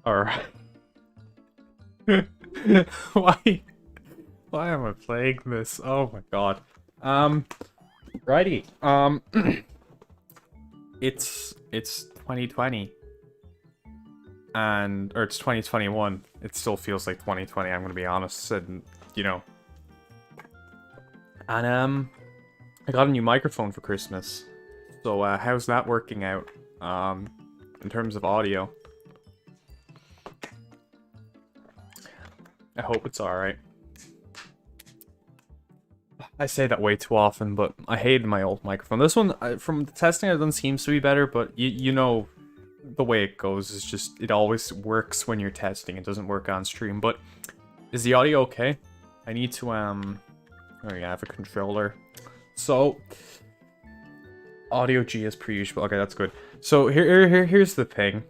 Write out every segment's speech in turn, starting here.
Alright. Why? Why am I playing this? Oh my god. Righty. It's 2020. Or it's 2021. It still feels like 2020, I'm gonna be honest, and you know. And I got a new microphone for Christmas. So how's that working out? In terms of audio? I hope it's alright. I say that way too often, but I hated my old microphone. This one, from the testing I've done, seems to be better, but you know the way it goes is just, it always works when you're testing. It doesn't work on stream, but is the audio okay? I need to, oh yeah, I have a controller. So, audio G as per usual. Okay, that's good. So, here's the thing.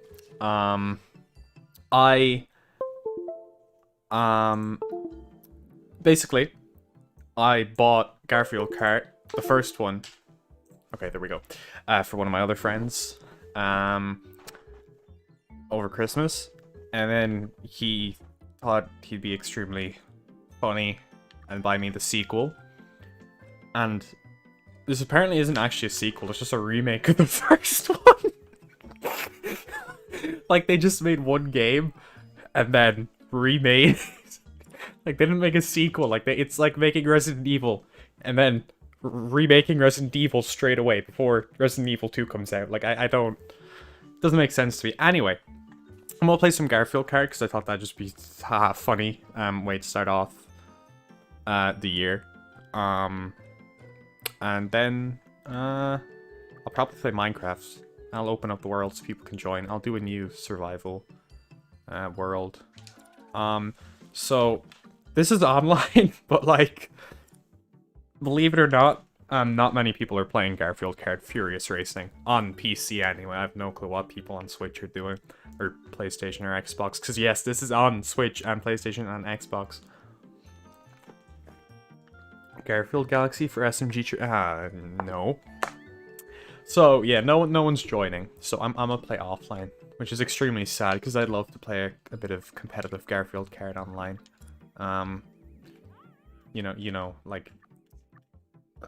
Basically, I bought Garfield Kart, the first one. Okay, there we go. For one of my other friends, over Christmas, and then he thought he'd be extremely funny and buy me the sequel. And this apparently isn't actually a sequel; it's just a remake of the first one. Like, they just made one game and then remade. Like, they didn't make a sequel. Like, it's like making Resident Evil and then remaking Resident Evil straight away before Resident Evil 2 comes out. Like, I don't... Doesn't make sense to me. Anyway, I'm gonna play some Garfield Kart because I thought that'd just be a funny way to start off the year. And then I'll probably play Minecraft. I'll open up the world so people can join. I'll do a new survival world. So this is online, but like, believe it or not, not many people are playing Garfield Kart Furious Racing on PC anyway. I have no clue what people on Switch are doing, or PlayStation or Xbox. Because yes, this is on Switch and PlayStation and Xbox. Garfield Galaxy for SMG. No. So yeah, no one's joining. So I'm gonna play offline, which is extremely sad because I'd love to play a bit of competitive Garfield Kart online. You know, like.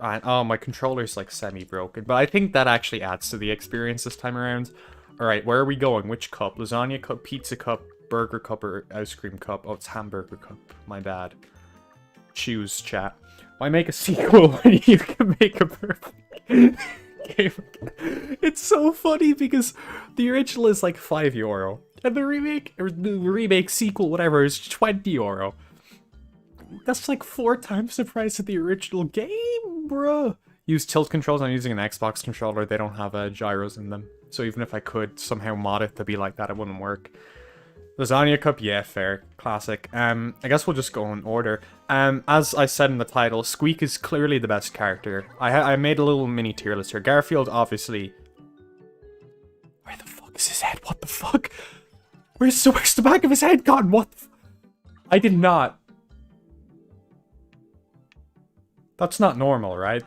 Oh, my controller's like semi-broken, but I think that actually adds to the experience this time around. Alright, where are we going? Which cup? Lasagna cup, pizza cup, burger cup, or ice cream cup? Oh, it's hamburger cup. My bad. Choose, chat. Why make a sequel when you can make a perfect game? It's so funny because the original is like €5, and the remake, or the remake sequel, whatever, is €20. That's like 4 times the price of the original game, bruh. Use tilt controls. I'm using an Xbox controller. They don't have gyros in them. So even if I could somehow mod it to be like that, it wouldn't work. Lasagna cup, yeah, fair. Classic. I guess we'll just go in order. As I said in the title, Squeak is clearly the best character. I made a little mini tier list here. Garfield, obviously. Where the fuck is his head? What the fuck? Where's the back of his head gone? What the I did not. That's not normal, right?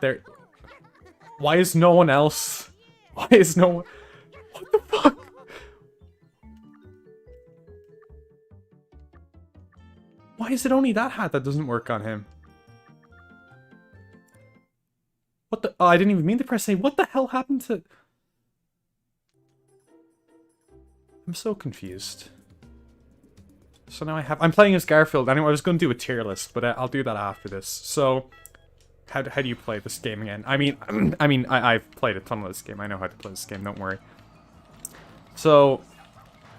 Why is no one else? Why is no one... What the fuck? Why is it only that hat that doesn't work on him? What the... Oh, I didn't even mean to press A. What the hell happened to... I'm so confused. So now I'm playing as Garfield. Anyway, I was going to do a tier list, but I'll do that after this. So... How do you play this game again? I mean, I've played a ton of this game. I know how to play this game, don't worry. So,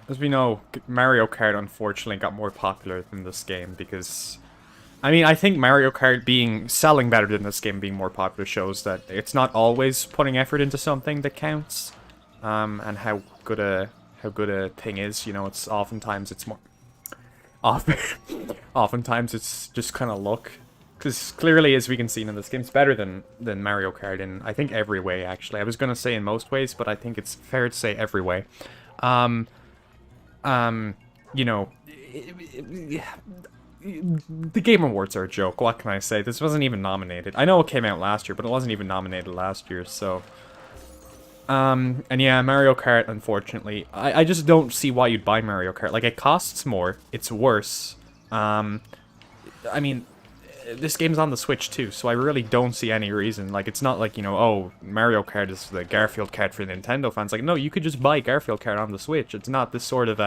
as we know, Mario Kart unfortunately got more popular than this game because... I mean, I think Mario Kart selling better than this game being more popular shows that it's not always putting effort into something that counts. And how good a thing is, you know, it's oftentimes it's more... Oftentimes it's just kind of luck. Because clearly, as we can see in this game, it's better than Mario Kart in, I think, every way, actually. I was going to say in most ways, but I think it's fair to say every way. You know, the Game Awards are a joke. What can I say? This wasn't even nominated. I know it came out last year, but it wasn't even nominated last year, so... and yeah, Mario Kart, unfortunately. I just don't see why you'd buy Mario Kart. Like, it costs more. It's worse. I mean... This game's on the Switch too, so I really don't see any reason. Like, it's not like, you know, oh, Mario Kart is the Garfield Kart for Nintendo fans. Like, no, you could just buy Garfield Kart on the Switch. It's not this sort of,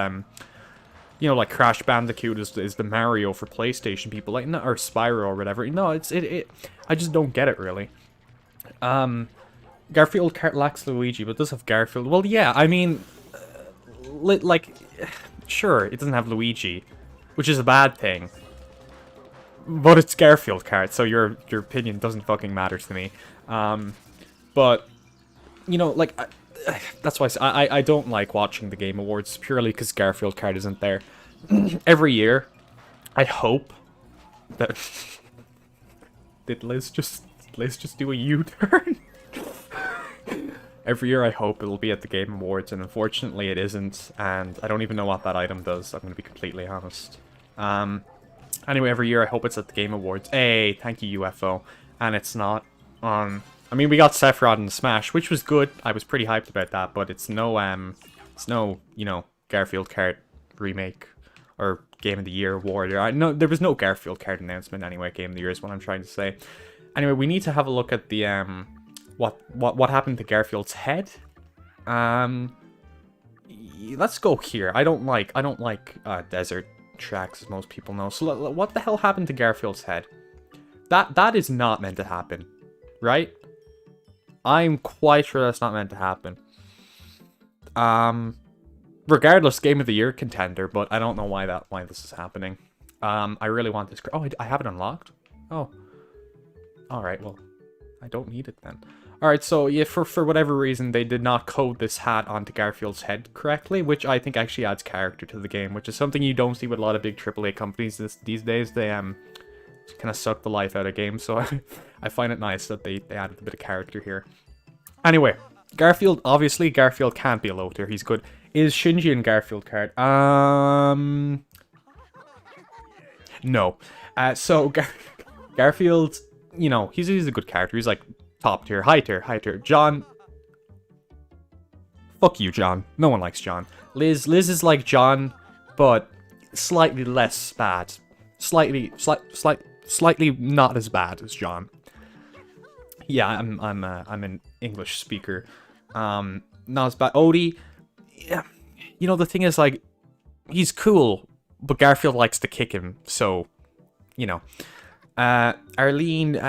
you know, like Crash Bandicoot is the Mario for PlayStation people, like, no, or Spyro or whatever. No, I just don't get it, really. Garfield Kart lacks Luigi, but does have Garfield. Well, yeah, I mean, like, sure, it doesn't have Luigi, which is a bad thing. But it's Garfield Kart, so your opinion doesn't fucking matter to me. But, you know, like, that's why I don't like watching the Game Awards, purely because Garfield Kart isn't there. Every year, I hope that... Did Liz just do a U-turn? Every year I hope it'll be at the Game Awards, and unfortunately it isn't, and I don't even know what that item does, I'm going to be completely honest. Anyway, every year I hope it's at the Game Awards. Hey, thank you, UFO. And it's not. I mean, we got Sephiroth in Smash, which was good. I was pretty hyped about that, but it's no, you know, Garfield Kart remake or Game of the Year award. No, there was no Garfield Kart announcement anyway. Game of the Year is what I'm trying to say. Anyway, we need to have a look at the what happened to Garfield's head. Let's go here. I don't like desert tracks, as most people know. So what the hell happened to Garfield's head? That is not meant to happen, right? I'm quite sure that's not meant to happen. Regardless, Game of the Year contender, but I don't know why this is happening. I really want this. Oh, I have it unlocked. Oh, all right. Well, I don't need it then. All right. So yeah, for whatever reason, they did not code this hat onto Garfield's head correctly, which I think actually adds character to the game, which is something you don't see with a lot of big AAA companies these days. They kind of suck the life out of games, so I find it nice that they added a bit of character here. Anyway, Garfield, obviously, Garfield can't be a low tier. He's good. Is Shinji in Garfield Kart? No. So Garfield, you know, he's a good character. He's like top tier, high tier. John. Fuck you, John. No one likes John. Liz is like John, but slightly less bad. Slightly not as bad as John. Yeah, I'm an English speaker. Not as bad. Odie, yeah. You know, the thing is, like, he's cool, but Garfield likes to kick him, so, you know. Arlene,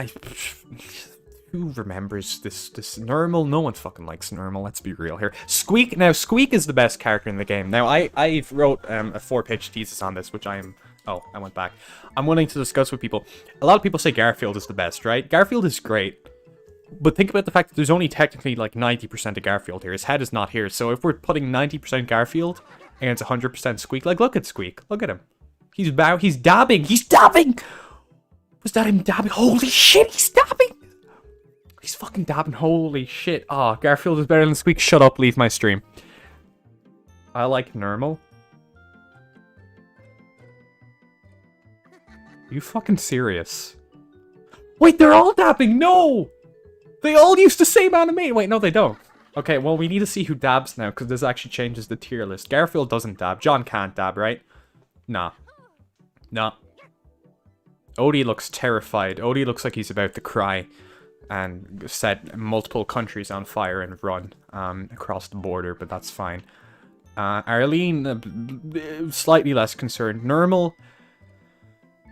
who remembers this Normal? No one fucking likes Normal, let's be real here. Squeak, now Squeak is the best character in the game. Now, I've wrote a 4-page thesis on this, which I'm went back. I'm willing to discuss with people. A lot of people say Garfield is the best, right? Garfield is great. But think about the fact that there's only technically like 90% of Garfield here. His head is not here. So if we're putting 90% Garfield against 100% Squeak, like, look at Squeak. Look at him. He's dabbing. He's dabbing! Was that him dabbing? Holy shit, he's dabbing! He's fucking dabbing. Holy shit. Ah, Garfield is better than Squeak. Shut up, leave my stream. I like Normal. Are you fucking serious? Wait, they're all dabbing! No! They all use the same animation! Wait, no, they don't. Okay, well, we need to see who dabs now, because this actually changes the tier list. Garfield doesn't dab. John can't dab, right? Nah. Nah. Odie looks terrified. Odie looks like he's about to cry and set multiple countries on fire and run across the border, but that's fine. Arlene, slightly less concerned. Normal...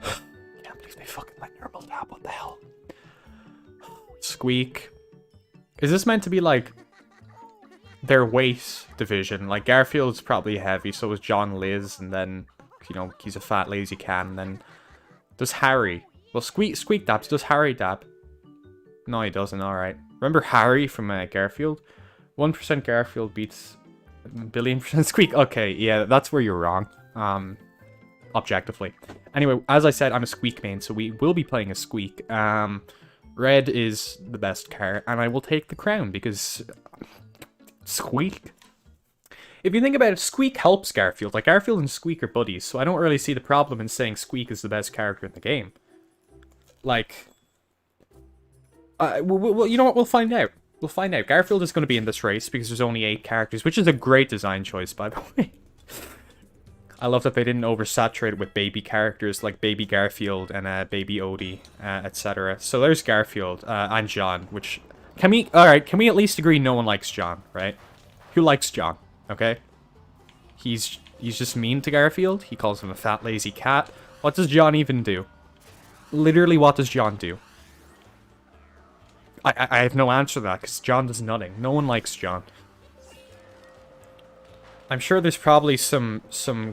Can't believe they fucking let Normal dab. What the hell? Squeak. Is this meant to be like their weight division? Like Garfield's probably heavy, so is John Liz, and then, you know, he's a fat lazy can, and then does Harry. Well, Squeak dabs. Does Harry dab? No, he doesn't. Alright. Remember Harry from Garfield? 1% Garfield beats billion% Squeak. Okay, yeah, that's where you're wrong. Objectively. Anyway, as I said, I'm a Squeak main, so we will be playing a Squeak. Red is the best card, and I will take the crown because Squeak. If you think about it, Squeak helps Garfield. Like, Garfield and Squeak are buddies, so I don't really see the problem in saying Squeak is the best character in the game. Like, well, you know what? We'll find out. We'll find out. Garfield is going to be in this race because there's only 8 characters, which is a great design choice, by the way. I love that they didn't oversaturate it with baby characters like Baby Garfield and Baby Odie, etc. So there's Garfield and John, which... Alright, can we at least agree no one likes John, right? Who likes John, okay? He's just mean to Garfield. He calls him a fat, lazy cat. What does John even do? Literally, what does John do? I have no answer to that, because John does nothing. No one likes John. I'm sure there's probably some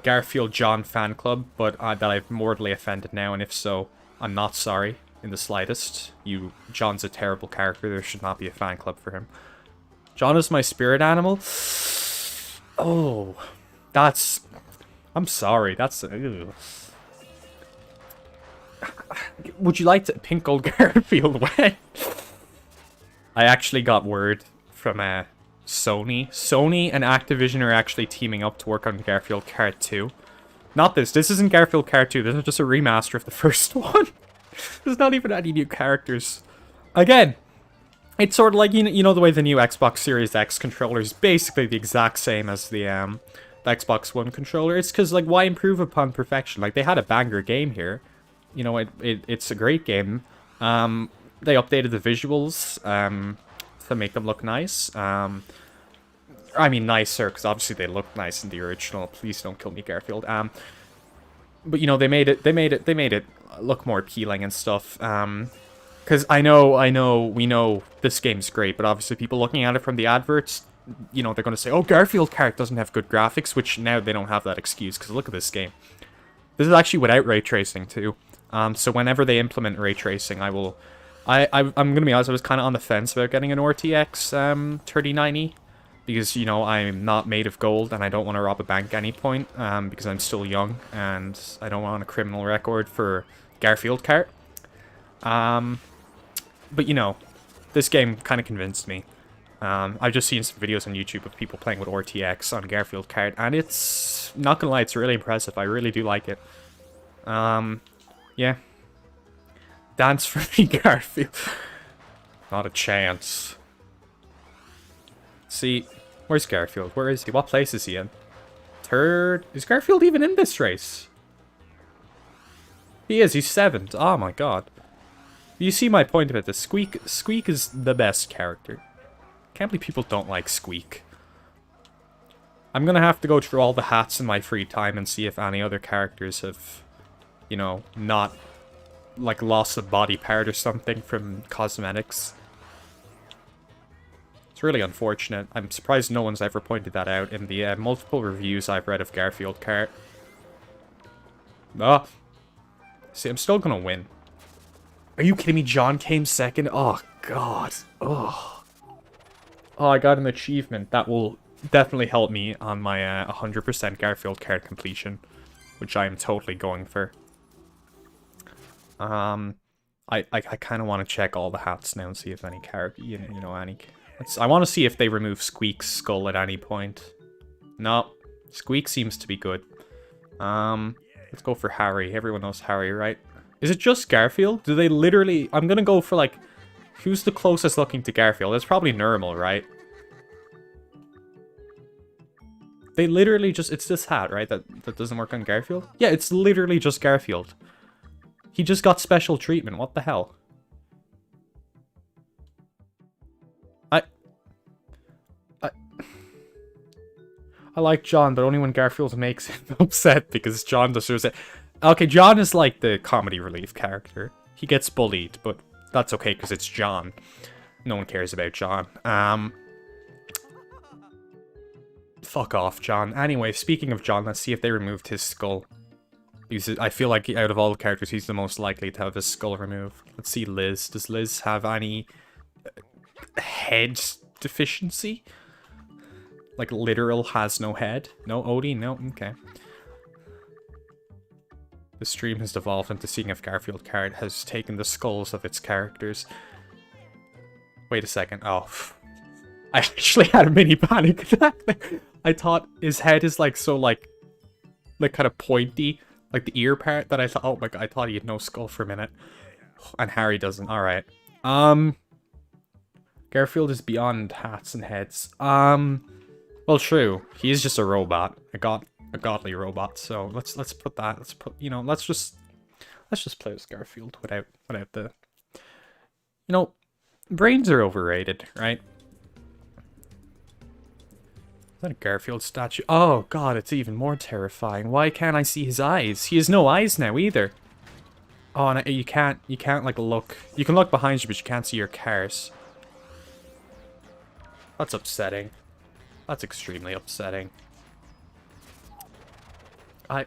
Garfield John fan club, but that I've mortally offended now, and if so, I'm not sorry in the slightest. John's a terrible character. There should not be a fan club for him. John is my spirit animal. Oh, that's... I'm sorry. That's... Ew. Would you like to pink old Garfield away? I actually got word from Sony. Sony and Activision are actually teaming up to work on Garfield Kart 2. Not this. This isn't Garfield Kart 2. This is just a remaster of the first one. There's not even any new characters. Again, it's sort of like, you know the way the new Xbox Series X controller is basically the exact same as the Xbox One controller. It's because, like, why improve upon perfection? Like, they had a banger game here. You know, it's a great game. They updated the visuals to make them look nice. I mean, nicer, because obviously they look nice in the original. Please don't kill me, Garfield. But you know, they made it look more appealing and stuff. Because we know this game's great, but obviously people looking at it from the adverts, you know, they're going to say, oh, Garfield Kart doesn't have good graphics, which now they don't have that excuse, because look at this game. This is actually without ray tracing too. So whenever they implement ray tracing, I'm gonna be honest, I was kind of on the fence about getting an RTX 3090, because, you know, I'm not made of gold and I don't want to rob a bank at any point, because I'm still young and I don't want a criminal record for Garfield Kart. But, you know, this game kind of convinced me. I've just seen some videos on YouTube of people playing with RTX on Garfield Kart, and it's, not gonna lie, it's really impressive. I really do like it. Yeah. Dance for me, Garfield. Not a chance. See, where's Garfield? Where is he? What place is he in? Third? Is Garfield even in this race? He is. He's 7th. Oh my god. You see my point about this. Squeak is the best character. Can't believe people don't like Squeak. I'm gonna have to go through all the hats in my free time and see if any other characters have, you know, not, like, lost a body part or something from cosmetics. It's really unfortunate. I'm surprised no one's ever pointed that out in the multiple reviews I've read of Garfield Kart. Oh. See, I'm still gonna win. Are you kidding me? John came 2nd? Oh, God. Oh. Oh, I got an achievement. That will definitely help me on my 100% Garfield Kart completion, which I am totally going for. I kind of want to check all the hats now and see if any character, you know, any... I want to see if they remove Squeak's skull at any point. No, Squeak seems to be good. Let's go for Harry. Everyone knows Harry, right? Is it just Garfield? Do they literally... I'm gonna go for, like, who's the closest looking to Garfield? It's probably normal, right? They literally just... It's this hat, right? That doesn't work on Garfield? Yeah, it's literally just Garfield. He just got special treatment. What the hell? I like John, but only when Garfield makes him upset, because John deserves it. Okay, John is like the comedy relief character. He gets bullied, but that's okay because it's John. No one cares about John. Fuck off, John. Anyway, speaking of John, let's see if they removed his skull. Because I feel like out of all the characters, he's the most likely to have his skull removed. Let's see Liz. Does Liz have any head deficiency? Like literal has no head? No, Odie? No? Okay. The stream has devolved into seeing if Garfield Kart has taken the skulls of its characters. Wait a second. Oh. I actually had a mini panic attack. I thought his head is like so like kind of pointy. Like the ear part that I thought, oh my god, I thought he had no skull for a minute. And Harry doesn't. Alright. Garfield is beyond hats and heads. Well, true. He is just a robot. A godly robot. So let's put that. Let's put, you know, let's just play as Garfield without the, you know, brains are overrated, right? Is that a Garfield statue? Oh god, it's even more terrifying. Why can't I see his eyes? He has no eyes now either. Oh, and you can't like look. You can look behind you, but you can't see your cars. That's upsetting. That's extremely upsetting. I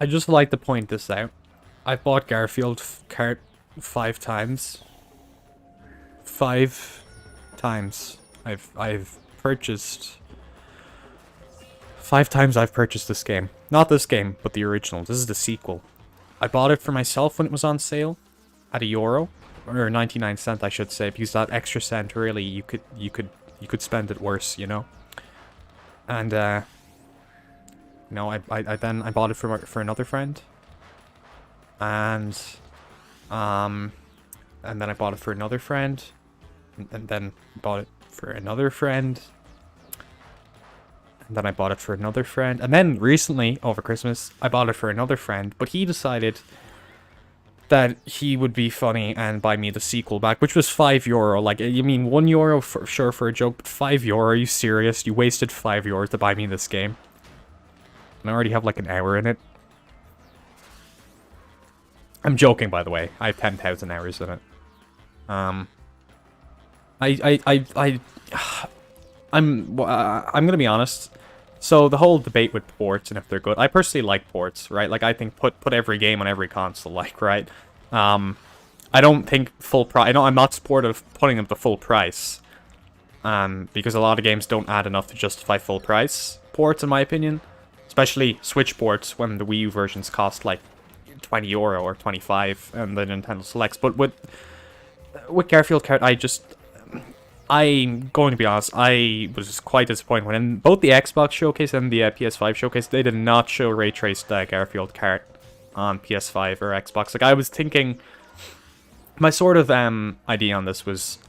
just like to point this out. I've bought Garfield Kart 5 times. 5 times. I've purchased 5 times I've purchased this game. Not this game, but the original. This is the sequel. I bought it for myself when it was on sale at €1 or 99 cents, I should say, because that extra cent really you could spend it worse, you know. And you know, I bought it for another friend. And then I bought it for another friend. And then bought it for another friend. And then I bought it for another friend. And then recently, over Christmas, I bought it for another friend. But he decided that he would be funny and buy me the sequel back, which was €5. Like, you mean €1 for sure for a joke, but €5? Are you serious? You wasted €5 to buy me this game. And I already have like an hour in it. I'm joking, by the way. I have 10,000 hours in it. I'm gonna be honest. So the whole debate with ports and if they're good, I personally like ports, right? Like I think put every game on every console, like, right? I don't think full price. I know I'm not supportive of putting them to full price, because a lot of games don't add enough to justify full price ports, in my opinion. Especially Switch ports when the Wii U versions cost like €20 or 25 and the Nintendo Selects. But with Garfield Kart, I'm going to be honest, I was quite disappointed when in both the Xbox showcase and the PS5 showcase, they did not show ray traced Garfield Kart on PS5 or Xbox. Like, I was thinking, my sort of idea on this was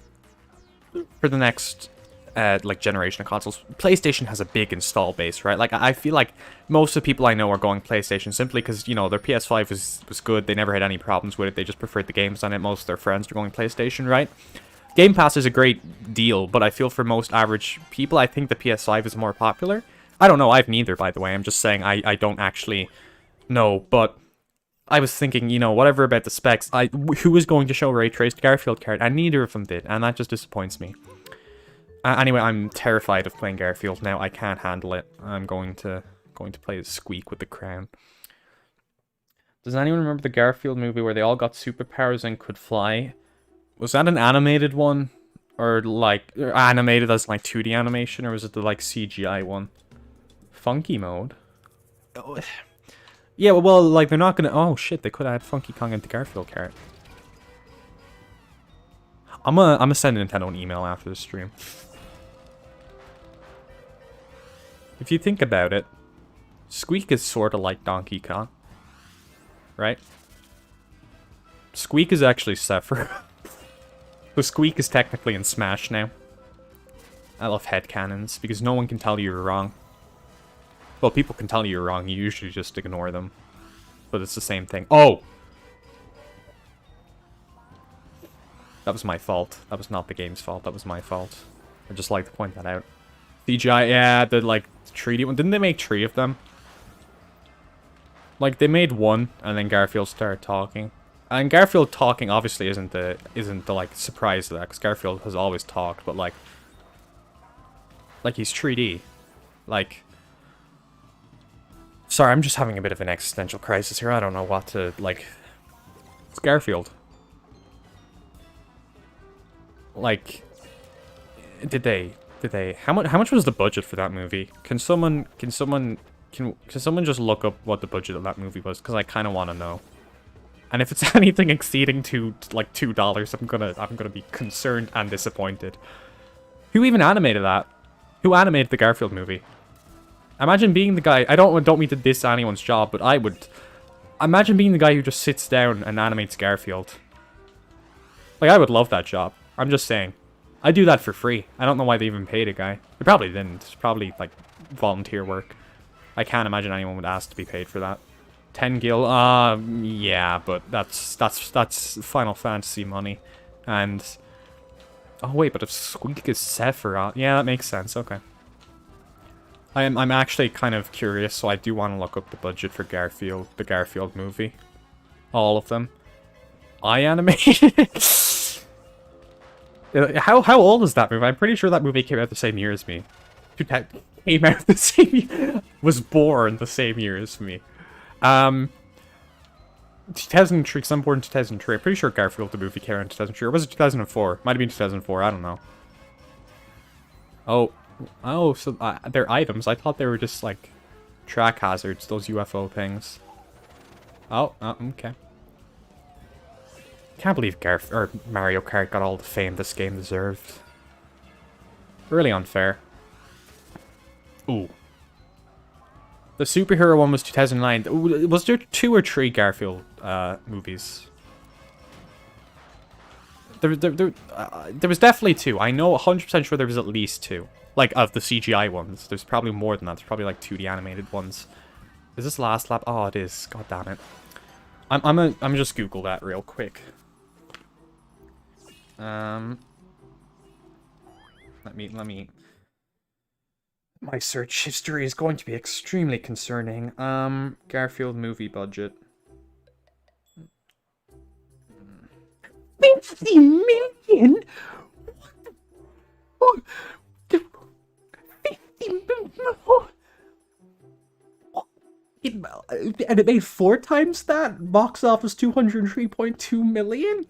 for the next like generation of consoles, PlayStation has a big install base, right? Like, I feel like most of the people I know are going PlayStation simply because, you know, their PS5 was good. They never had any problems with it. They just preferred the games on it. Most of their friends are going PlayStation, right? Game Pass is a great deal, but I feel for most average people, I think the PS5 is more popular. I don't know, I have neither, by the way. I'm just saying I don't actually know, but I was thinking, you know, whatever about the specs, who was going to show ray traced Garfield Kart, and neither of them did, and that just disappoints me. Anyway, I'm terrified of playing Garfield now. I can't handle it. I'm going to play as Squeak with the crown. Does anyone remember the Garfield movie where they all got superpowers and could fly? Was that an animated one? Or like animated as like 2D animation, or was it the like CGI one? Funky mode? Oh. Yeah, well, like they're not gonna. Oh shit, they could add Funky Kong into Garfield Kart. I'm gonna send Nintendo an email after the stream. If you think about it, Squeak is sort of like Donkey Kong, right? Squeak is actually Sephiroth. So Squeak is technically in Smash now. I love headcanons, because no one can tell you you're wrong. Well, people can tell you you're wrong, you usually just ignore them. But it's the same thing. Oh! That was my fault. That was not the game's fault, that was my fault. I'd just like to point that out. CGI, yeah, the, like, 3D one. Didn't they make 3 of them? Like, they made one, and then Garfield started talking. And Garfield talking obviously isn't the like surprise to that, because Garfield has always talked, but like he's 3D. Like, sorry, I'm just having a bit of an existential crisis here. I don't know what to like. It's Garfield. Like, did they how much was the budget for that movie? Can someone just look up what the budget of that movie was? Because I kind of want to know. And if it's anything exceeding like $2, I'm gonna be concerned and disappointed. Who even animated that? Who animated the Garfield movie? Imagine being the guy. I don't mean to diss anyone's job, but I would. Imagine being the guy who just sits down and animates Garfield. Like, I would love that job. I'm just saying. I do that for free. I don't know why they even paid a guy. They probably didn't. It's probably like volunteer work. I can't imagine anyone would ask to be paid for that. 10 gil, yeah, but that's Final Fantasy money. And oh wait, but if Squeak is Sephiroth, yeah, that makes sense. Okay. I'm actually kind of curious, so I do want to look up the budget for Garfield, the Garfield movie. All of them. I animated. How old is that movie? I'm pretty sure that movie came out the same year as me. Came out the same year. Was born the same year as me. 2003, because I'm born in 2003. I'm pretty sure Garfield the movie came out in 2003. Or was it 2004? Might have been 2004, I don't know. Oh, so they're items. I thought they were just, like, track hazards, those UFO things. Oh, okay. Can't believe Mario Kart got all the fame this game deserved. Really unfair. Ooh. The superhero one was 2009. Was there 2 or 3 Garfield movies? There was definitely 2. I know 100% sure there was at least 2. Like, of the CGI ones. There's probably more than that. There's probably like 2D animated ones. Is this Last Lap? Oh, it is. God damn it. I'm just Google that real quick. Let me. My search history is going to be extremely concerning. Garfield movie budget. 50 million? What? 50 million? And it made 4 times that? Box office 203.2 million?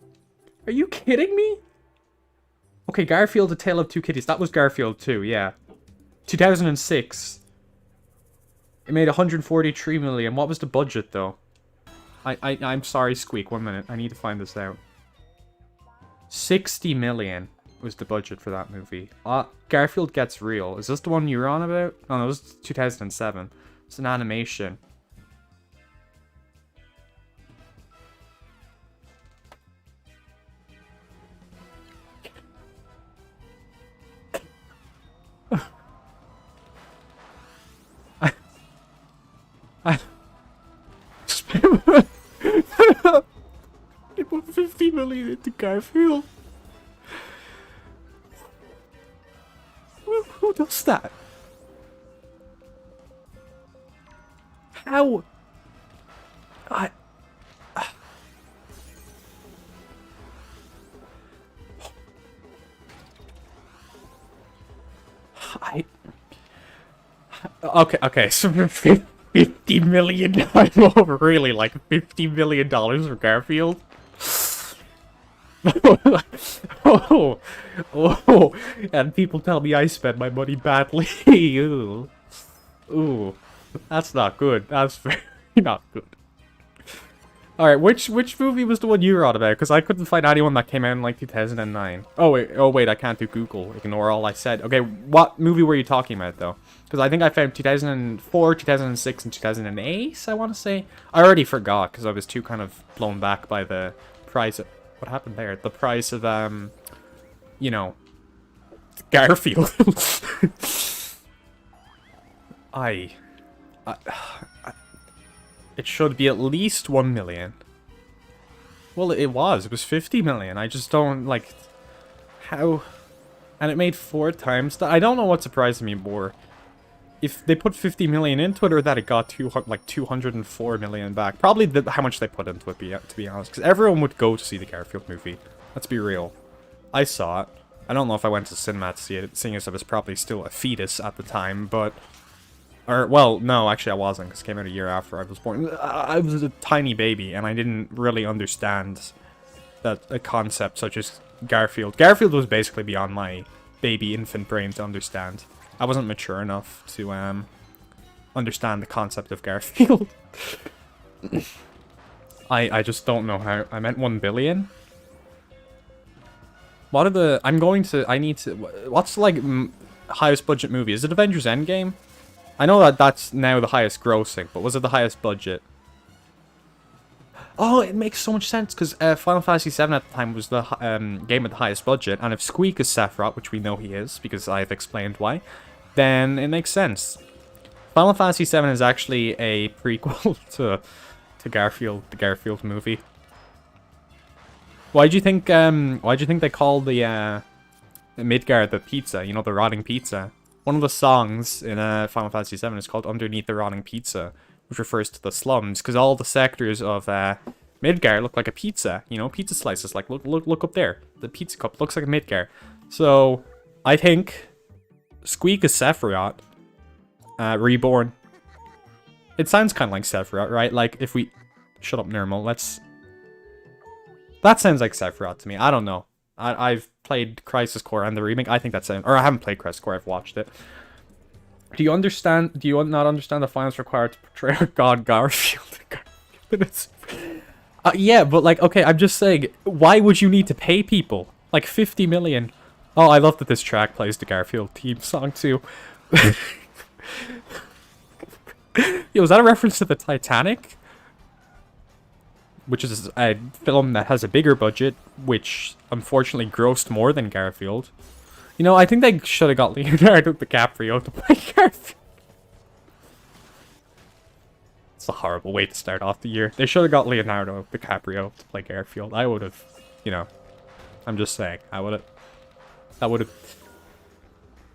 Are you kidding me? Okay, Garfield, A Tale of Two Kitties. That was Garfield too, yeah. 2006. It made 143 million. What was the budget, though? I'm sorry, Squeak. 1 minute. I need to find this out. 60 million was the budget for that movie. Garfield Gets Real. Is this the one you were on about? Oh, no, it was 2007. It's an animation. They put 50 million into Garfield. Who does that? How? Okay, so 50 million, really, like $50 million for Garfield? oh, and people tell me I spend my money badly. Ooh, that's not good. That's very not good. Alright, which movie was the one you were on about? Because I couldn't find anyone that came out in, like, 2009. Oh, wait, I can't do Google. Ignore all I said. Okay, what movie were you talking about, though? Because I think I found 2004, 2006, and 2008, I want to say. I already forgot, because I was too kind of blown back by the price of... What happened there? The price of, you know, Garfield. It should be at least 1 million. Well, it was. It was 50 million. I just don't, like... How... And it made 4 times that. I don't know what surprised me more. if they put 50 million into it, or that it got 204 million back. Probably how much they put into it, to be honest. Because everyone would go to see the Garfield movie. Let's be real. I saw it. I don't know if I went to cinema to see it, seeing as I was probably still a fetus at the time, but... Or, well, no, actually I wasn't, because it came out a year after I was born. I was a tiny baby, and I didn't really understand a concept such as Garfield. Garfield was basically beyond my baby infant brain to understand. I wasn't mature enough to understand the concept of Garfield. I just don't know how. I meant 1 billion? What are the... I need to... What's, like, highest budget movie? Is it Avengers Endgame? I know that that's now the highest grossing, but was it the highest budget? Oh, it makes so much sense, because Final Fantasy VII at the time was the game with the highest budget, and if Squeak is Sephiroth, which we know he is, because I've explained why, then it makes sense. Final Fantasy VII is actually a prequel to Garfield, the Garfield movie. Why'd you think they call the Midgard the pizza, you know, the rotting pizza? One of the songs in Final Fantasy VII is called Underneath the Rotting Pizza, which refers to the slums, because all the sectors of Midgard look like a pizza, you know, pizza slices. Like, look up there. The pizza cup looks like a Midgard. So, I think Squeak is Sephiroth, reborn. It sounds kind of like Sephiroth, right? Like, if we... Shut up, Nermal. Let's... That sounds like Sephiroth to me. I don't know. I've played Crisis Core and the remake. I think that sounds... Or I haven't played Crisis Core. I've watched it. Do you not understand the finance required to portray our god Garfield? Yeah, but like, okay, I'm just saying, why would you need to pay people? Like 50 million. Oh, I love that this track plays the Garfield theme song too. Yo, is that a reference to the Titanic? Which is a film that has a bigger budget, which unfortunately grossed more than Garfield. You know, I think they should have got Leonardo DiCaprio to play Garfield. It's a horrible way to start off the year. They should have got Leonardo DiCaprio to play Garfield. I would have, you know, I'm just saying, I would have, that would have,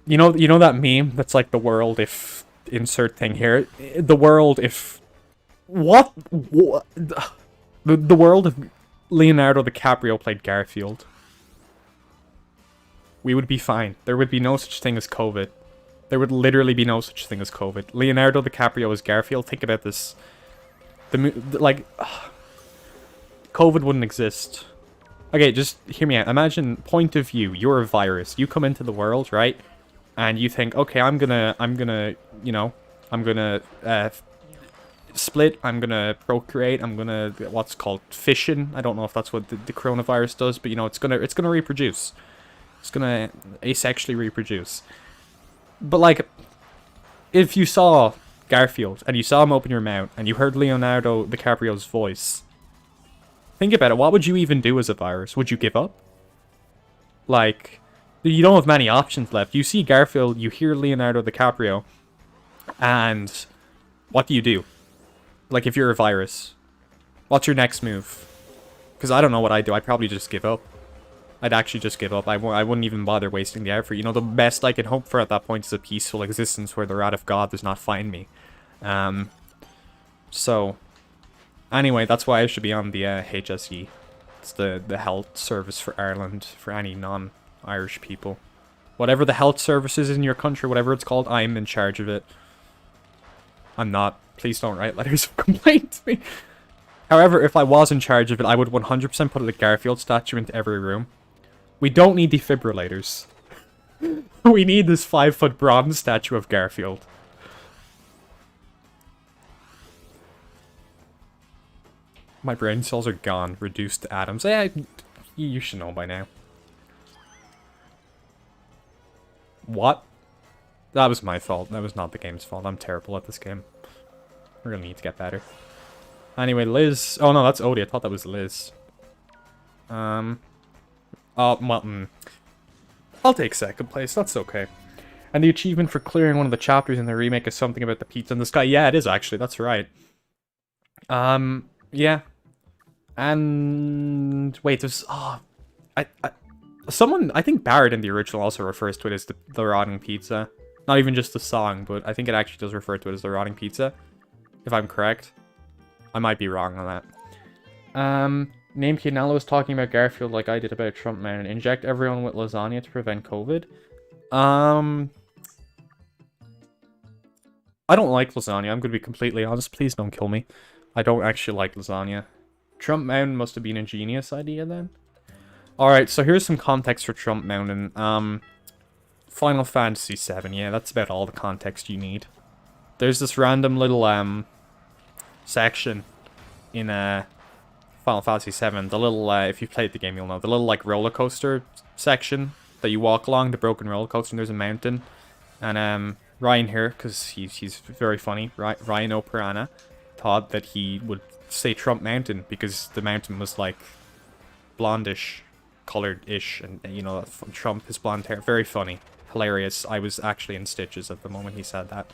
you know that meme that's like the world if, insert thing here, the world if, what? The world if Leonardo DiCaprio played Garfield. We would be fine. There would be no such thing as COVID. There would literally be no such thing as COVID. Leonardo DiCaprio as Garfield. Think about this. COVID wouldn't exist. Okay, just hear me out. Imagine, point of view, you're a virus. You come into the world, right? And you think, okay, I'm gonna, you know, I'm gonna split. I'm gonna procreate. I'm gonna what's called fission. I don't know if that's what the coronavirus does, but you know, it's gonna reproduce. It's gonna asexually reproduce. But like, if you saw Garfield and you saw him open your mouth and you heard Leonardo DiCaprio's voice, think about it. What would you even do as a virus? Would you give up? Like, you don't have many options left. You see Garfield, you hear Leonardo DiCaprio, and what do you do? Like, if you're a virus, what's your next move? Because I don't know what I'd do. I'd probably just give up. I'd actually just give up. I wouldn't even bother wasting the effort. You know, the best I can hope for at that point is a peaceful existence where the wrath of God does not find me. So, anyway, that's why I should be on the HSE. It's the health service for Ireland, for any non-Irish people. Whatever the health service is in your country, whatever it's called, I'm in charge of it. I'm not. Please don't write letters of complaint to me. However, if I was in charge of it, I would 100% put a Garfield statue into every room. We don't need defibrillators. We need this 5-foot bronze statue of Garfield. My brain cells are gone, reduced to atoms. Yeah, you should know by now. What? That was my fault. That was not the game's fault. I'm terrible at this game. We're gonna need to get better. Anyway, Liz... Oh no, that's Odie. I thought that was Liz. Oh, well, I'll take second place. That's okay. And the achievement for clearing one of the chapters in the remake is something about the pizza in the sky. Yeah, it is actually. That's right. Yeah. And... Wait, there's... Oh... Someone... I think Barrett in the original also refers to it as the rotting pizza. Not even just the song, but I think it actually does refer to it as the rotting pizza, if I'm correct. I might be wrong on that. Name Kianello was talking about Garfield like I did about Trump Mountain. Inject everyone with lasagna to prevent COVID. I don't like lasagna. I'm going to be completely honest. Please don't kill me. I don't actually like lasagna. Trump Mountain must have been a genius idea then. Alright, so here's some context for Trump Mountain. Final Fantasy VII. Yeah, that's about all the context you need. There's this random little, section in, Final Fantasy VII. The little, if you've played the game, you'll know. The little, like, roller coaster section that you walk along, the broken roller coaster, and there's a mountain. And, Ryan here, because he's very funny, Ryan O'Piranha, thought that he would say Trump Mountain because the mountain was, like, blondish, colored-ish, and, you know, Trump, his blonde hair. Very funny. Hilarious. I was actually in stitches at the moment he said that.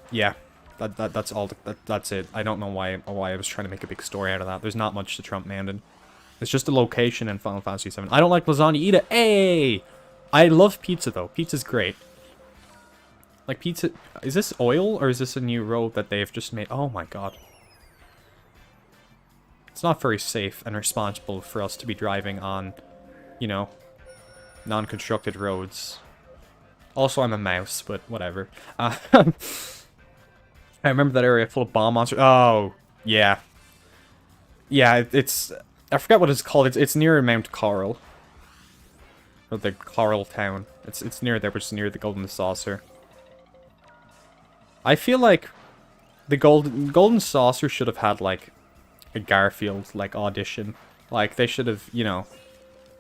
Yeah. That's all. That's it. I don't know why I was trying to make a big story out of that. There's not much to Trump Mountain. It's just a location in Final Fantasy VII. I don't like lasagna either. Hey! I love pizza, though. Pizza's great. Like, pizza... Is this oil, or is this a new road that they've just made? Oh my god. It's not very safe and responsible for us to be driving on, you know, non-constructed roads. Also, I'm a mouse, but whatever. I remember that area full of bomb monsters. Oh, yeah. Yeah, it's... I forget what it's called. It's near Mount Coral. Or the Coral Town. It's near there, which is near the Golden Saucer. I feel like the Golden Saucer should have had, like, a Garfield, like, audition. Like, they should have, you know...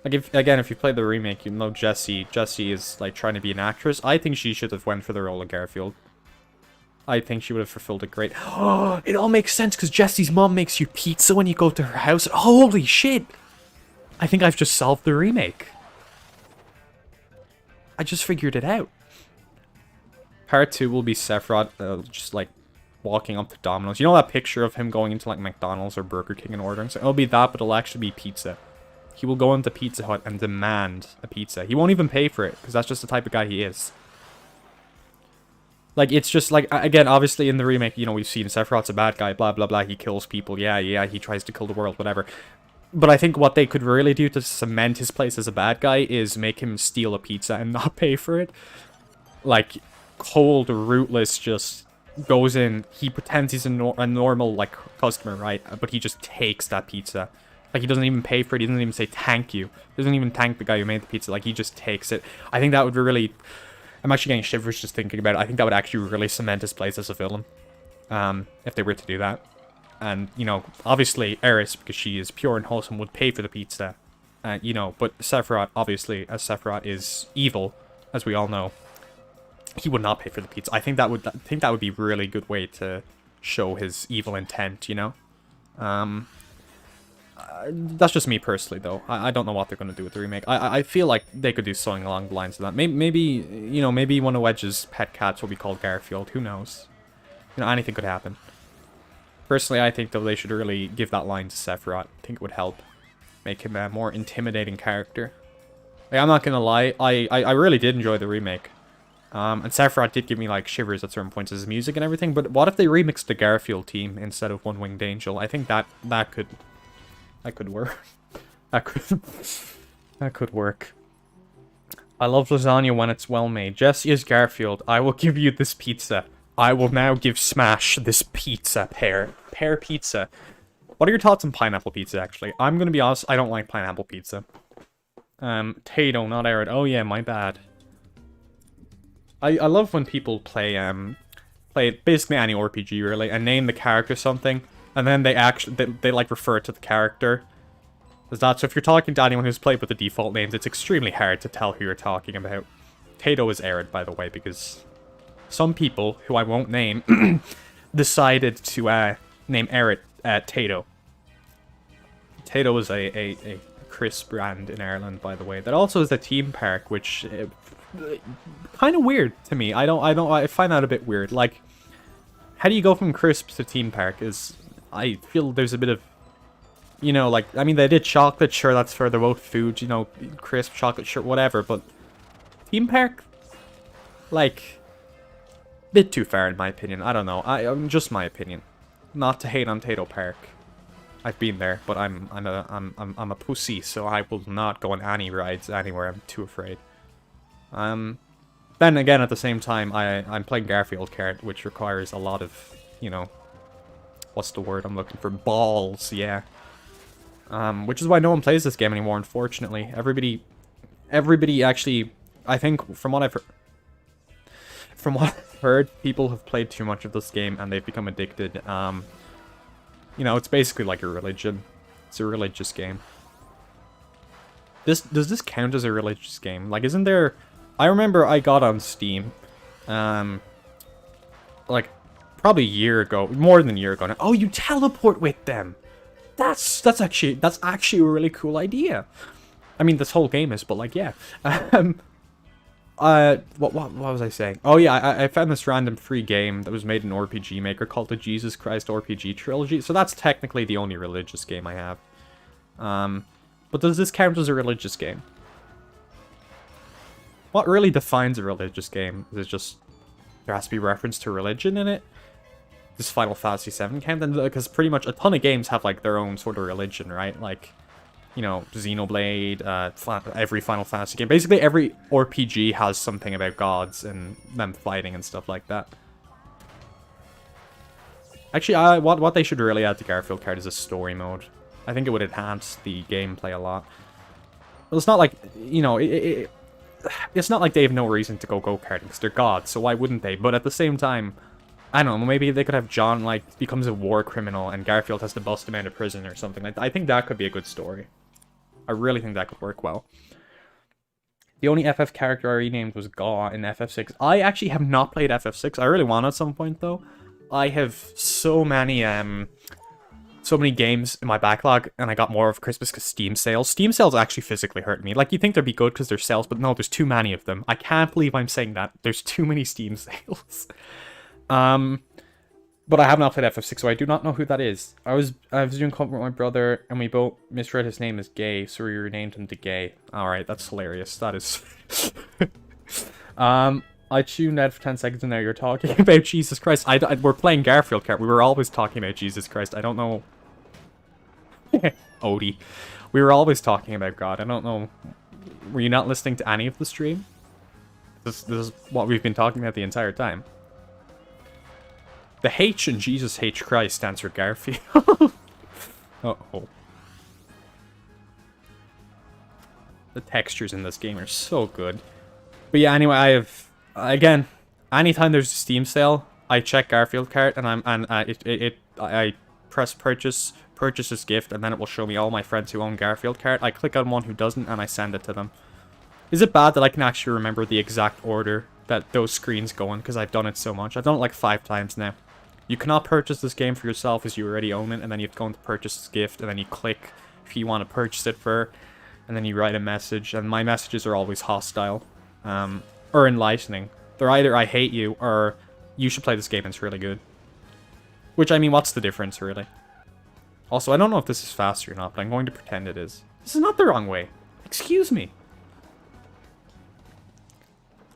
Like, if you play the remake, you know Jessie is, like, trying to be an actress. I think she should have went for the role of Garfield. I think she would have fulfilled it great. Oh, it all makes sense, because Jessie's mom makes you pizza when you go to her house. Holy shit! I think I've just solved the remake. I just figured it out. Part 2 will be Sephiroth, just, like, walking up to Domino's. You know that picture of him going into, like, McDonald's or Burger King and ordering? So it'll be that, but it'll actually be pizza. He will go into Pizza Hut and demand a pizza. He won't even pay for it, because that's just the type of guy he is. Like, it's just, like, again, obviously in the remake, you know, we've seen Sephiroth's a bad guy, blah, blah, blah, he kills people, yeah, he tries to kill the world, whatever. But I think what they could really do to cement his place as a bad guy is make him steal a pizza and not pay for it. Like, cold, rootless, just goes in, he pretends he's a normal, like, customer, right? But he just takes that pizza. Like, he doesn't even pay for it. He doesn't even say thank you. He doesn't even thank the guy who made the pizza. Like, he just takes it. I think that would really... I'm actually getting shivers just thinking about it. I think that would actually really cement his place as a villain. If they were to do that. And, you know, obviously, Eris, because she is pure and wholesome, would pay for the pizza. You know, but Sephiroth, obviously, as Sephiroth is evil, as we all know, he would not pay for the pizza. I think that would be a really good way to show his evil intent, you know? That's just me personally, though. I don't know what they're going to do with the remake. I feel like they could do something along the lines of that. Maybe, you know, maybe one of Wedge's pet cats will be called Garfield. Who knows? You know, anything could happen. Personally, I think, though, they should really give that line to Sephiroth. I think it would help make him a more intimidating character. Like, I'm not going to lie. I really did enjoy the remake. And Sephiroth did give me, like, shivers at certain points as his music and everything. But what if they remixed the Garfield team instead of One Winged Angel? I think that could... That could work. That could work. I love lasagna when it's well made. Jessie is Garfield. I will give you this pizza. I will now give Smash this pizza pear pizza. What are your thoughts on pineapple pizza, actually? I'm gonna be honest, I don't like pineapple pizza. Tato, not Arid. Oh yeah, my bad. I love when people play basically any RPG, really, and name the character something. And then they like refer to the character as that. So if you're talking to anyone who's played with the default names, it's extremely hard to tell who you're talking about. Tato is Arid, by the way, because some people, who I won't name, decided to name Arid Tato. Tato is a crisp brand in Ireland, by the way. That also is a theme park, which kind of weird to me. I find that a bit weird. Like, how do you go from crisp to theme park? I feel there's a bit of, you know, like, I mean, they did chocolate, sure, that's for the both food, you know, crisp, chocolate, sure, whatever, but Theme park, like, bit too far in my opinion. I don't know. Just my opinion. Not to hate on Tato Park. I've been there, but I'm a pussy, so I will not go on any rides anywhere. I'm too afraid. Then again, at the same time, I'm playing Garfield Kart, which requires a lot of, you know, what's the word I'm looking for? Balls, yeah. Which is why no one plays this game anymore, unfortunately. Everybody actually, I think, from what I've heard, people have played too much of this game and they've become addicted. You know, it's basically like a religion. It's a religious game. Does this count as a religious game? Like, isn't there... I remember I got on Steam, like, probably a year ago, more than a year ago now. Oh, you teleport with them! That's actually a really cool idea. I mean, this whole game is, but like, yeah. What was I saying? Oh yeah, I found this random free game that was made in RPG Maker called the Jesus Christ RPG Trilogy. So that's technically the only religious game I have. But does this count as a religious game? What really defines a religious game? Is it just there has to be reference to religion in it? Does Final Fantasy VII count? Because pretty much a ton of games have like their own sort of religion, right? Like, you know, Xenoblade, every Final Fantasy game. Basically, every RPG has something about gods and them fighting and stuff like that. Actually, what they should really add to Garfield Kart is a story mode. I think it would enhance the gameplay a lot. Well, it's not like, you know, it's not like they have no reason to go go-karting, because they're gods, so why wouldn't they? But at the same time, I don't know, maybe they could have John, like, becomes a war criminal and Garfield has to bust him out of prison or something. Like, I think that could be a good story. I really think that could work well. The only FF character I renamed was Gaw in FF6. I actually have not played FF6. I really want at some point, though. I have so many games in my backlog, and I got more of Christmas because Steam sales. Steam sales actually physically hurt me. Like, you think they'd be good because they're sales, but no, there's too many of them. I can't believe I'm saying that. There's too many Steam sales. But I have not played FF6, so I do not know who that is. I was doing comp with my brother, and we both misread his name as Gay, so we renamed him to Gay. Alright, that's hilarious. That is... I tuned out for 10 seconds and now you're talking about Jesus Christ. We're playing Garfield Kart. We were always talking about Jesus Christ. I don't know... Odie. We were always talking about God. I don't know. Were you not listening to any of the stream? This is what we've been talking about the entire time. The H in Jesus H Christ stands for Garfield. Uh-oh. The textures in this game are so good. But yeah, anyway, I have... Again, anytime there's a Steam sale, I check Garfield Kart and I press purchase this gift, and then it will show me all my friends who own Garfield Kart. I click on one who doesn't, and I send it to them. Is it bad that I can actually remember the exact order that those screens go in? Because I've done it so much. I've done it like 5 times now. You cannot purchase this game for yourself as you already own it, and then you have to go into purchase this gift, and then you click if you want to purchase it for, and then you write a message, and my messages are always hostile, or enlightening. They're either I hate you, or you should play this game, it's really good. Which, I mean, what's the difference, really? Also, I don't know if this is faster or not, but I'm going to pretend it is. This is not the wrong way. Excuse me.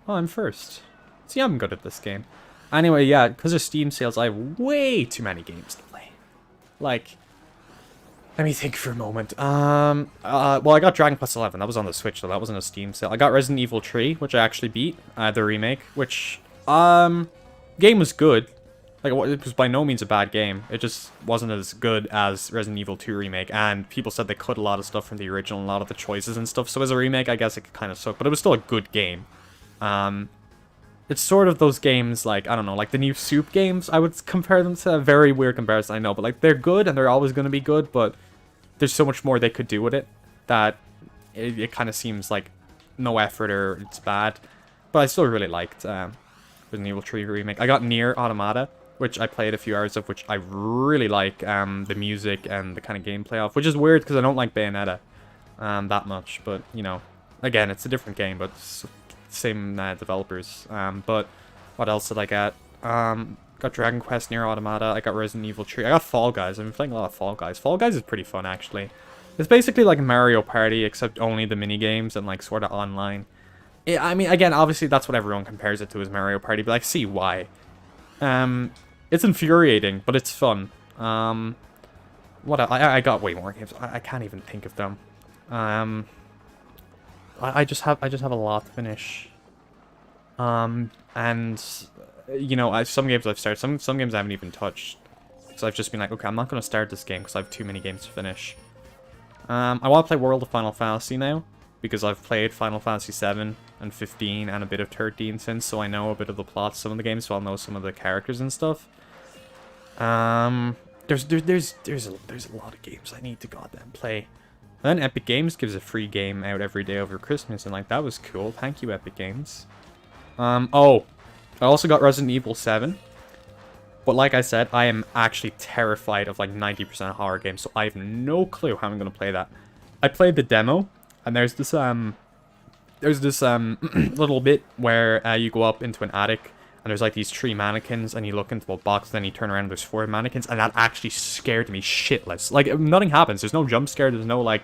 Oh, I'm first. See, I'm good at this game. Anyway, yeah, because of Steam sales, I have way too many games to play. Like, let me think for a moment. Well, I got Dragon Quest 11. That was on the Switch, though. That wasn't a Steam sale. I got Resident Evil 3, which I actually beat, the remake, which, game was good. Like, it was by no means a bad game. It just wasn't as good as Resident Evil 2 remake, and people said they cut a lot of stuff from the original, and a lot of the choices and stuff, so as a remake, I guess it kind of sucked, but it was still a good game. It's sort of those games, like, I don't know, like the new Soup games, I would compare them to. A very weird comparison, I know, but, like, they're good, and they're always going to be good, but there's so much more they could do with it, that it kind of seems like no effort, or it's bad. But I still really liked Resident Evil 3 remake. I got Nier Automata, which I played a few hours of, which I really like the music and the kind of gameplay of, which is weird, because I don't like Bayonetta that much, but, you know, again, it's a different game, but it's same developers. But what else did I get? Got Dragon Quest, Nier Automata, I got Resident Evil 3, I got Fall Guys. I've been playing a lot of Fall Guys. Fall Guys is pretty fun, actually. It's basically like Mario Party, except only the mini games and, like, sort of online. I mean, again, obviously that's what everyone compares it to as Mario Party, but I see why. It's infuriating, but it's fun. I got way more games. I can't even think of them. I just have a lot to finish. And you know, some games I've started, some games I haven't even touched. So I've just been like, okay, I'm not gonna start this game because I have too many games to finish. I want to play World of Final Fantasy now because I've played Final Fantasy 7 and 15 and a bit of 13 since, so I know a bit of the plots of some of the games, so I'll know some of the characters and stuff. There's a lot of games I need to goddamn play. And then Epic Games gives a free game out every day over Christmas, and like that was cool. Thank you, Epic Games. Oh, I also got Resident Evil 7. But like I said, I am actually terrified of like 90% horror games, so I have no clue how I'm gonna play that. I played the demo, and there's this little bit where you go up into an attic, and there's like these 3 mannequins, and you look into a box, then you turn around, and there's 4 mannequins, and that actually scared me shitless. Like, nothing happens. There's no jump scare. There's no, like,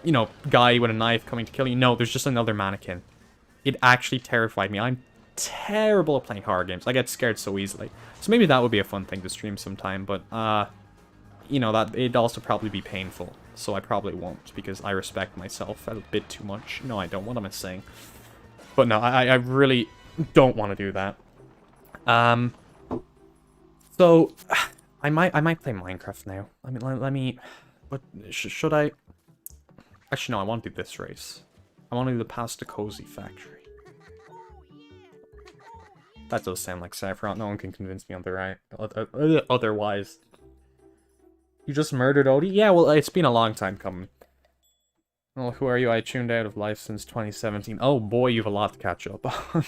you know, guy with a knife coming to kill you. No, there's just another mannequin. It actually terrified me. I'm terrible at playing horror games. I get scared so easily. So maybe that would be a fun thing to stream sometime, but, you know, that it'd also probably be painful. So I probably won't, because I respect myself a bit too much. No, I don't. What am I saying? But no, I really don't want to do that. So I might play Minecraft now. I mean, let me. What should I? Actually, no. I want to do this race. I want to do the Pasta Cozy Factory. That does sound like Sephiroth. No one can convince me otherwise. You just murdered Odie? Yeah, well, it's been a long time coming. Well, who are you? I tuned out of life since 2017. Oh boy, you have a lot to catch up on.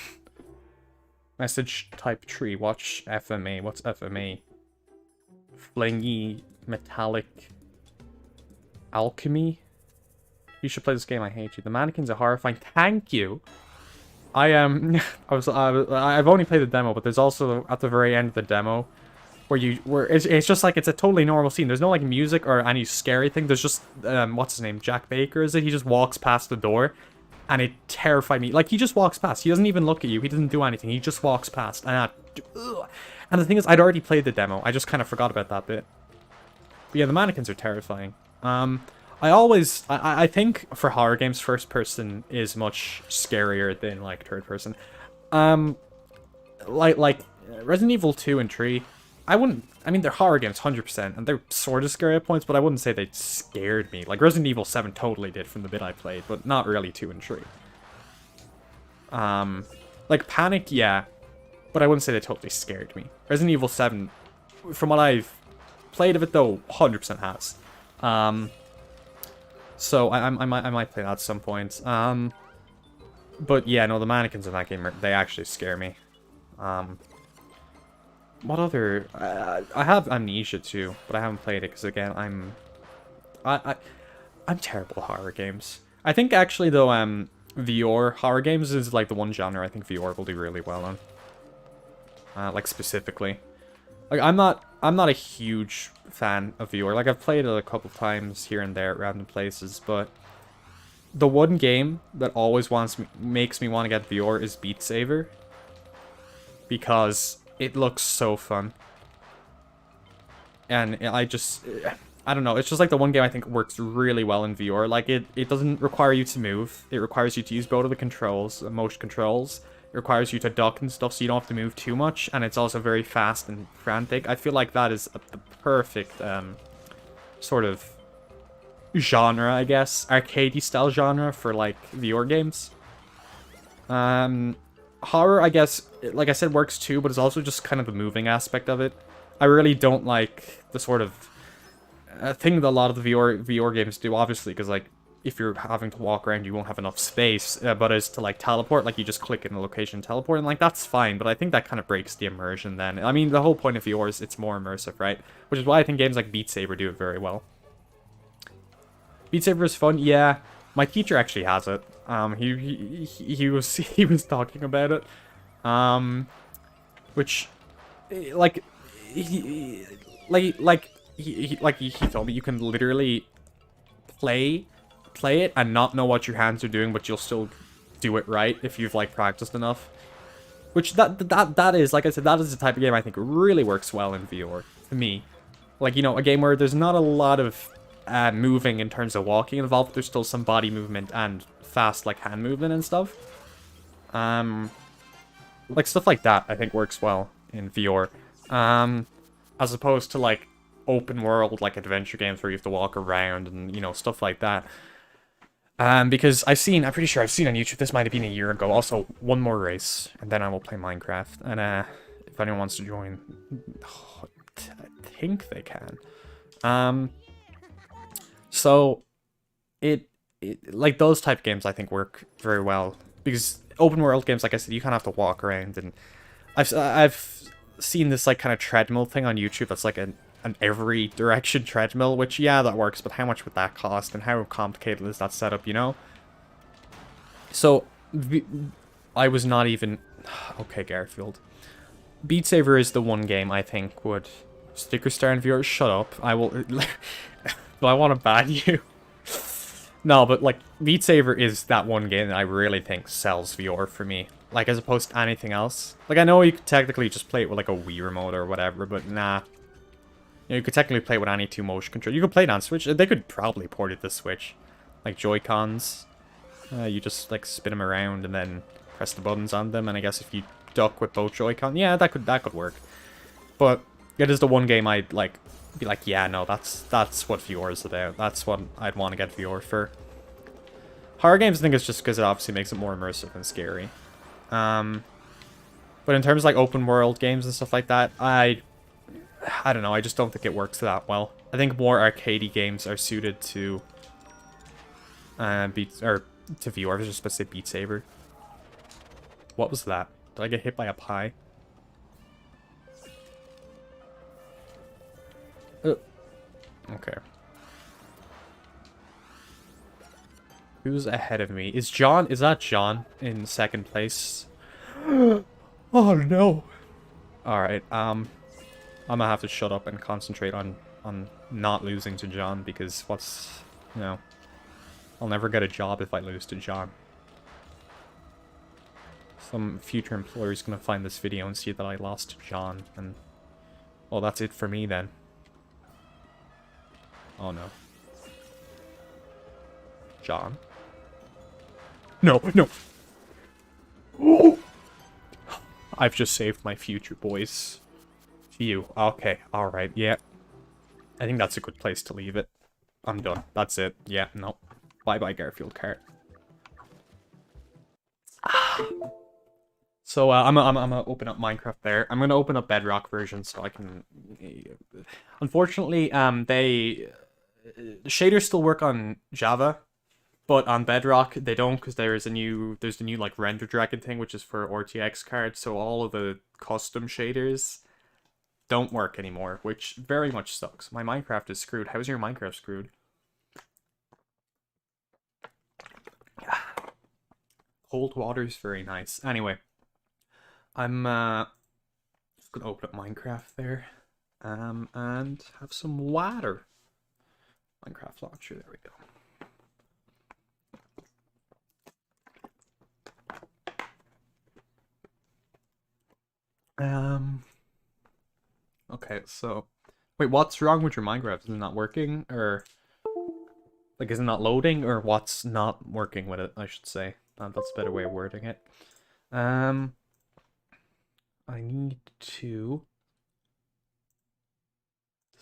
Message type tree. Watch FMA. What's FMA? Flingy Metallic Alchemy? You should play this game. I hate you. The mannequins are horrifying. Thank you. I've only played the demo, but there's also at the very end of the demo where it's just like it's a totally normal scene. There's no like music or any scary thing. There's just what's his name? Jack Baker, is it? He just walks past the door, and it terrified me. Like, he just walks past. He doesn't even look at you. He doesn't do anything. He just walks past, and the thing is, I'd already played the demo. I just kind of forgot about that bit. But yeah, the mannequins are terrifying. I think for horror games, first person is much scarier than like third person. Like Resident Evil 2 and 3, I mean, they're horror games 100%, and they're sort of scary at points, but I wouldn't say they scared me. Like Resident Evil 7 totally did from the bit I played, but not really 2 and 3. Like Panic, yeah, but I wouldn't say they totally scared me. Resident Evil 7, from what I've played of it though, 100% has. So I might play that at some point. But yeah, no, the mannequins in that game, they actually scare me. What other? I have Amnesia too, but I haven't played it because again, I'm terrible at horror games. I think actually though, VR horror games is like the one genre I think VR will do really well on. Like specifically, like I'm not a huge fan of VR. Like I've played it a couple times here and there at random places, but the one game that always makes me want to get VR is Beat Saber, because it looks so fun. And I don't know, it's just like the one game I think works really well in VR. Like it doesn't require you to move. It requires you to use both of the controls, the motion controls. It requires you to duck and stuff so you don't have to move too much, and it's also very fast and frantic. I feel like that is the perfect sort of genre, I guess. Arcadey style genre for like VR games. Horror, I guess, like I said, works too, but it's also just kind of the moving aspect of it. I really don't like the sort of thing that a lot of the VR games do, obviously, because like if you're having to walk around, you won't have enough space, but as to like teleport, like you just click in the location and teleport, and like that's fine, but I think that kind of breaks the immersion then. I mean, the whole point of VR is it's more immersive, right? Which is why I think games like Beat Saber do it very well. Beat Saber is fun, yeah. My teacher actually has it. He was talking about it. Which, like, he told me you can literally play it and not know what your hands are doing, but you'll still do it right if you've like practiced enough. Which that is, like I said, that is the type of game I think really works well in VR for me. Like, you know, a game where there's not a lot of moving in terms of walking involved, but there's still some body movement and fast like hand movement and stuff. Like stuff like that I think works well in VR. As opposed to like open world like adventure games where you have to walk around and, you know, stuff like that. Because I'm pretty sure I've seen on YouTube, this might have been a year ago, also one more race, and then I will play Minecraft. And if anyone wants to join, I think they can. So like those type of games I think work very well because open world games, like I said, you kind of have to walk around, and I've seen this like kind of treadmill thing on YouTube that's like an every direction treadmill, which yeah, that works, but how much would that cost and how complicated is that setup, you know? So I was not even okay, Garfield. Beat Saber is the one game I think would sticker star and viewers. Shut up. I will. Do I want to ban you? No, but like Beat Saber is that one game that I really think sells VR for me. Like as opposed to anything else. Like I know you could technically just play it with like a Wii remote or whatever, but nah. You know, you could technically play it with any two motion control. You could play it on Switch. They could probably port it to Switch, like Joy-Cons. You just like spin them around and then press the buttons on them. And I guess if you duck with both Joy-Con, yeah, that could work. But it is the one game I'd like be like, yeah, no, that's what VR is about. That's what I'd want to get VR for. Horror games, I think it's just because it obviously makes it more immersive and scary. But in terms of like open world games and stuff like that, I don't know, I just don't think it works that well. I think more arcadey games are suited to to VR. I was just supposed to say Beat Saber. What was that? Did I get hit by a pie? Okay. Who's ahead of me? Is that John in second place? Oh no. Alright, I'm gonna have to shut up and concentrate on not losing to John, because you know, I'll never get a job if I lose to John. Some future employer is gonna find this video and see that I lost to John, and well, that's it for me then. Oh no. John? No, no! I've just saved my future, boys. You. Okay, alright, yeah. I think that's a good place to leave it. I'm done. That's it. Yeah, no. Bye-bye, Garfield Kart. So, I'm gonna open up Minecraft there. I'm gonna open up Bedrock version so I can... Unfortunately, shaders still work on Java, but on Bedrock they don't, because there's the new like render dragon thing, which is for RTX cards, so all of the custom shaders don't work anymore, which very much sucks. My Minecraft is screwed. How's your Minecraft screwed? Cold water's very nice. Anyway, I'm just gonna open up Minecraft there, and have some water. Minecraft launcher, there we go. Okay, so wait, what's wrong with your Minecraft? Is it not working, or like is it not loading, or what's not working with it, I should say. That's a better way of wording it. I need to...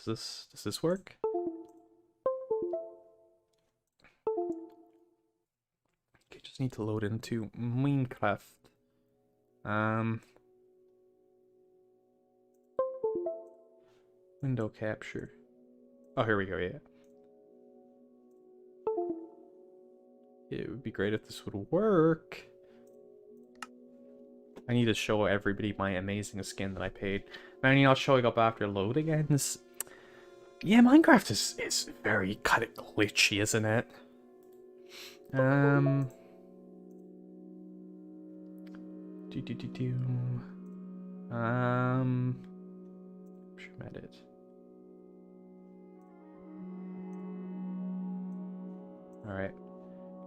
Does this work? Okay, just need to load into Minecraft. Window capture. Oh, here we go, yeah. It would be great if this would work. I need to show everybody my amazing skin that I paid. Man, you're not showing up after loading ends. Yeah, Minecraft is very kind of glitchy, isn't it? Edit. Alright.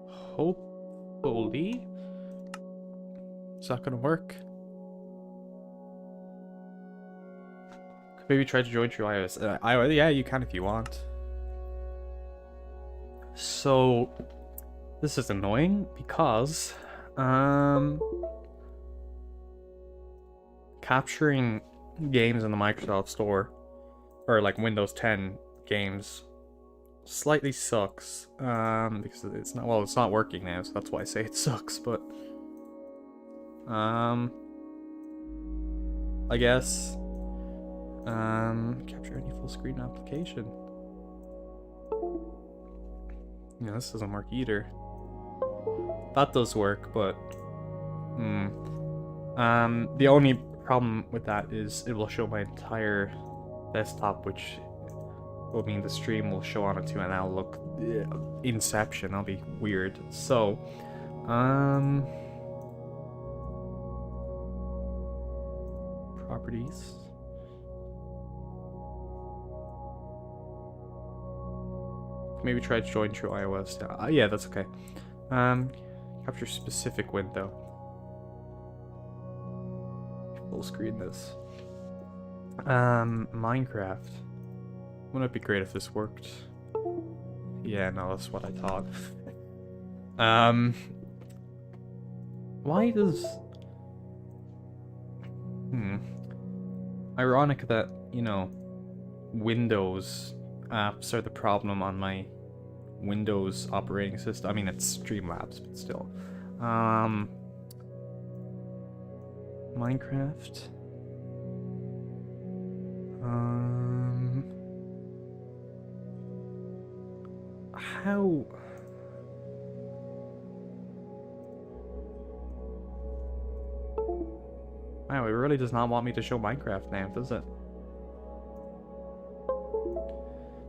Hopefully Is that gonna work? Maybe try to join through iOS. Yeah, you can if you want. So this is annoying because capturing games in the Microsoft Store or like Windows 10 games slightly sucks because it's not working now, so that's why I say it sucks. But I guess capture any full screen application. Yeah, this doesn't work either. That does work, but the only problem with that is it will show my entire desktop, which will mean the stream will show on it too, and that'll look Inception. That'll be weird. So, properties. Maybe try to join through iOS. Yeah, that's okay. Capture specific window. Full screen this. Minecraft. Wouldn't it be great if this worked? Yeah, no, that's what I thought. Why does... Ironic that, you know, Windows apps are the problem on my Windows operating system. I mean, it's Streamlabs, but still. Minecraft. How? Wow, it really does not want me to show Minecraft now, does it?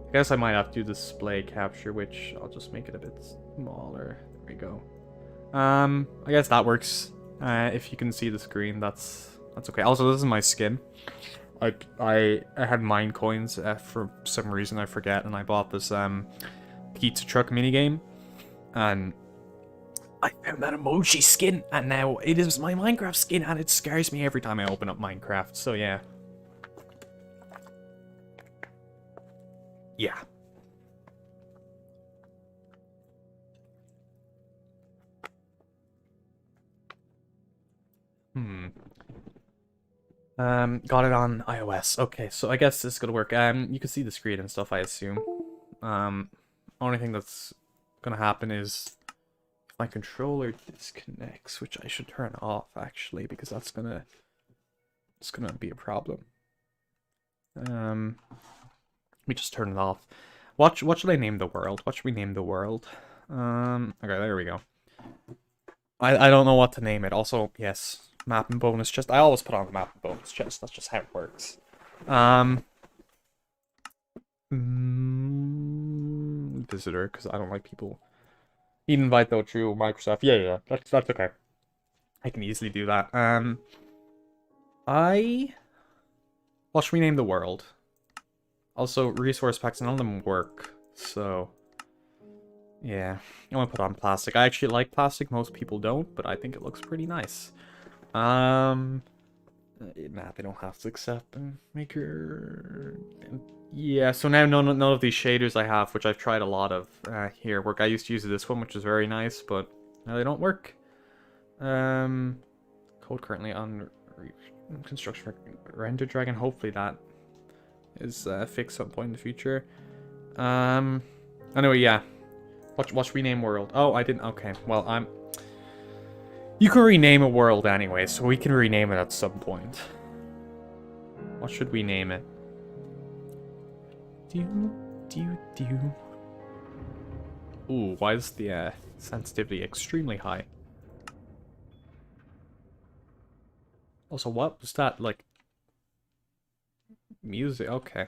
I guess I might have to display capture, which I'll just make it a bit smaller. There we go. I guess that works. If you can see the screen, that's okay. Also, this is my skin. I had mine coins for some reason I forget, and I bought this pizza truck minigame, and I found that emoji skin, and now it is my Minecraft skin, and it scares me every time I open up Minecraft. So yeah. Yeah. Got it on iOS. Okay, so I guess this is gonna work. You can see the screen and stuff, I assume. Only thing that's gonna happen is if my controller disconnects, which I should turn off actually, because it's gonna be a problem. Let me just turn it off. What should I name the world? What should we name the world? Okay, there we go. I don't know what to name it. Also, yes, map and bonus chest. I always put on the map and bonus chest. That's just how it works. Visitor, because I don't like people. Invite though through Microsoft. Yeah, that's okay. I can easily do that. What should we name the world? Also, resource packs, none of them work, so... Yeah, I'm gonna put on plastic. I actually like plastic, most people don't, but I think it looks pretty nice. Nah, they don't have to accept maker... Yeah, so now none of these shaders I have, which I've tried a lot of here, work. I used to use this one, which is very nice, but now they don't work. Code currently on construction render dragon. Hopefully that is fixed some point in the future. Anyway, yeah. What rename world? Oh, I didn't. Okay, well, you can rename a world anyway, so we can rename it at some point. What should we name it? Ooh, why is the sensitivity extremely high? Also, what was that, like... Music? Okay.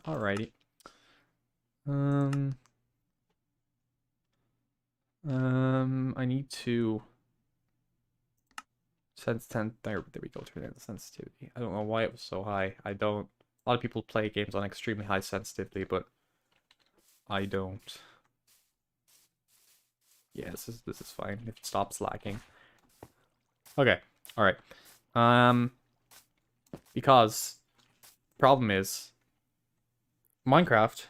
Alrighty. I need to... Sense 10... There we go, turn down the sensitivity. I don't know why it was so high. I don't... A lot of people play games on extremely high sensitivity, but... I don't. Yeah, this is fine. It stops lagging. Okay. Alright. Because problem is Minecraft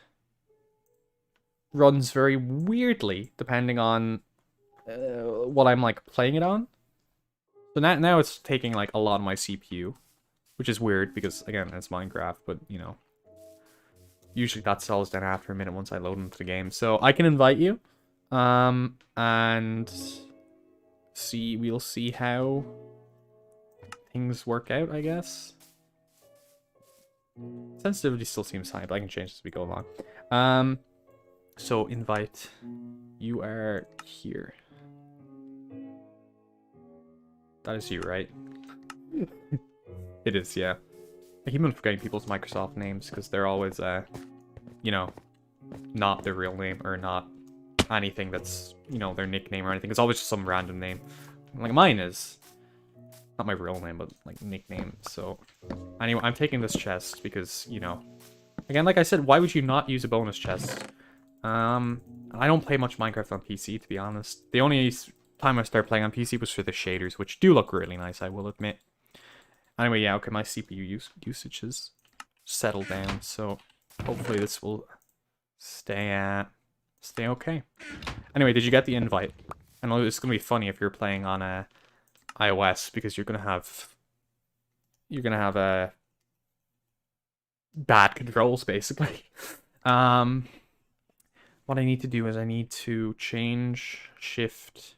runs very weirdly depending on what I'm like playing it on. So now it's taking like a lot of my CPU, which is weird because again it's Minecraft, but you know, usually that settles down after a minute once I load into the game. So I can invite you, and we'll see how things work out, I guess. Sensitivity still seems high, but I can change this as we go along. So invite. You are here. That is you, right? It is, yeah. I keep on forgetting people's Microsoft names because they're always, you know, not their real name or not anything that's, you know, their nickname or anything. It's always just some random name. Like mine is not my real name, but like nickname. So anyway, I'm taking this chest because, you know, again, like I said, why would you not use a bonus chest? I don't play much Minecraft on PC, to be honest. The only time I started playing on PC was for the shaders, which do look really nice, I will admit. Anyway, yeah, okay, my CPU usage has settled down, so hopefully this will stay okay. Anyway, did you get the invite? I know it's gonna be funny if you're playing on a iOS because you're gonna have bad controls basically. What I need to do is I need to change shift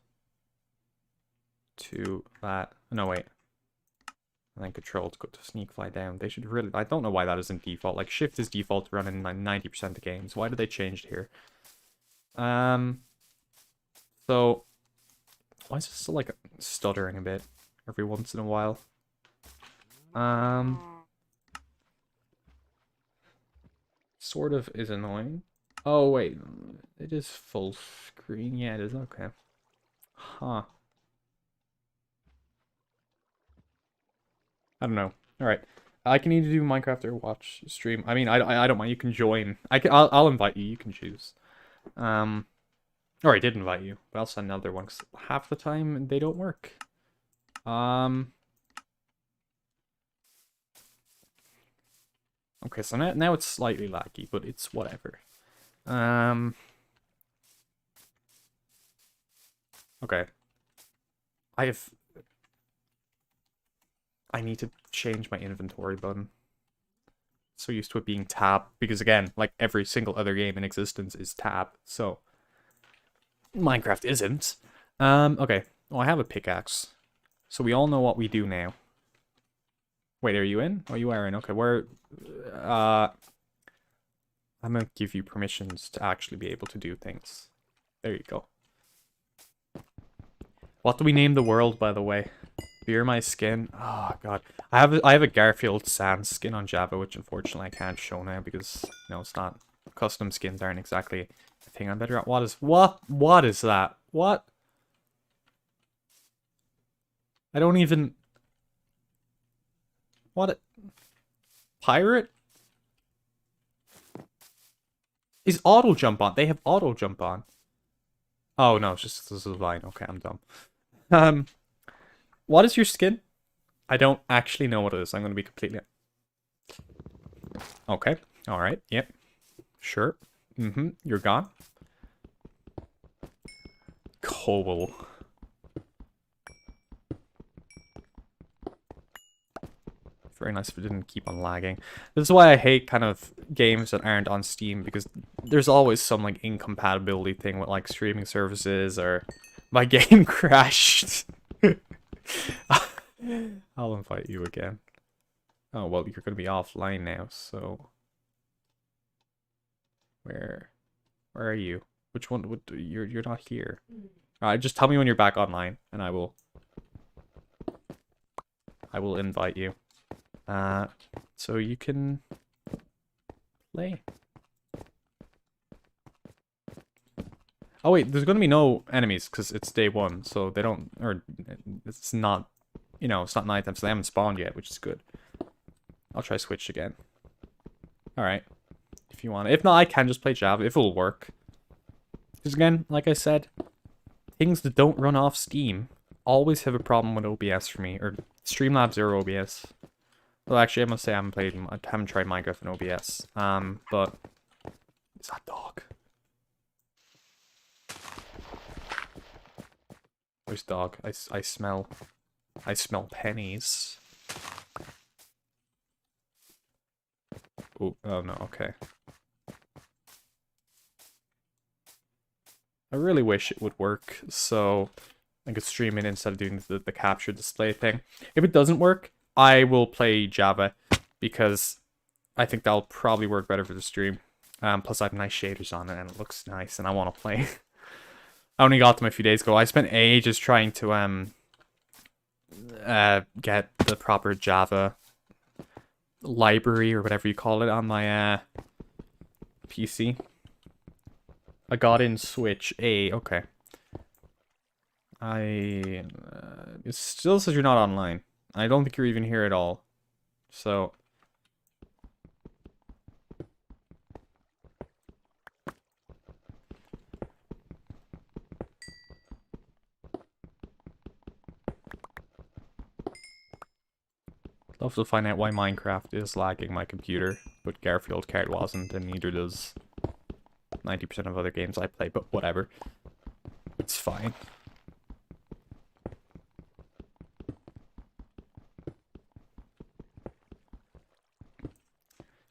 to that. No, wait. And then control to go to sneak fly down. They should really... I don't know why that isn't default. Like, shift is default to run in like 90% of games. Why did they change it here? So... Why is it still, like, stuttering a bit every once in a while? Sort of is annoying. Oh, wait. It is full screen. Yeah, it is. Okay. Huh. I don't know. All right. I can either do Minecraft or watch stream. I mean, I don't mind. You can join. I'll invite you. You can choose. Or I did invite you, but I'll send another one because half the time they don't work. Okay, so now it's slightly laggy, but it's whatever. Okay. I need to change my inventory button. So used to it being tab, because again, like every single other game in existence is tab, so Minecraft isn't. Okay. Oh, I have a pickaxe. So we all know what we do now. Wait, are you in? Oh, you are in. Okay, I'm gonna give you permissions to actually be able to do things. There you go. What do we name the world, by the way? Fear my skin. Oh god, I have a Garfield Sans skin on Java, which unfortunately I can't show now because it's not custom skins aren't exactly a thing I'm better at. What is that? What? I don't even. What? Pirate? Is auto jump on? They have auto jump on. Oh no, it's just this is a line. Okay, I'm dumb. What is your skin? I don't actually know what it is. I'm going to be completely... Okay. Alright. Yep. Sure. You're gone. Coal. Very nice if it didn't keep on lagging. This is why I hate kind of games that aren't on Steam, because there's always some like incompatibility thing with like streaming services or my game crashed. I'll invite you again. Oh, well, you're going to be offline now, so... Where are you? Which one? You're not here. Alright, just tell me when you're back online, and I will invite you. So you can play. Oh wait, there's gonna be no enemies because it's day one, so they don't, or it's not, it's not nighttime, so they haven't spawned yet, which is good. I'll try switch again. Alright, if you want. If not, I can just play Java, if it'll work. Because again, like I said, things that don't run off Steam always have a problem with OBS for me, or Streamlabs or OBS. Well, actually, I must say I haven't tried Minecraft in OBS. But is that dog? Where's dog? I smell pennies. Oh no, okay. I really wish it would work, so I could stream it instead of doing the capture display thing. If it doesn't work, I will play Java, because I think that'll probably work better for the stream. Plus I have nice shaders on it, and it looks nice, and I want to play. I only got them a few days ago. I spent ages trying to get the proper Java library, or whatever you call it, on my PC. I got in Switch A, okay. It still says you're not online. I don't think you're even here at all. So love to find out why Minecraft is lagging my computer, but Garfield Kart wasn't, and neither does 90% of other games I play, but whatever. It's fine.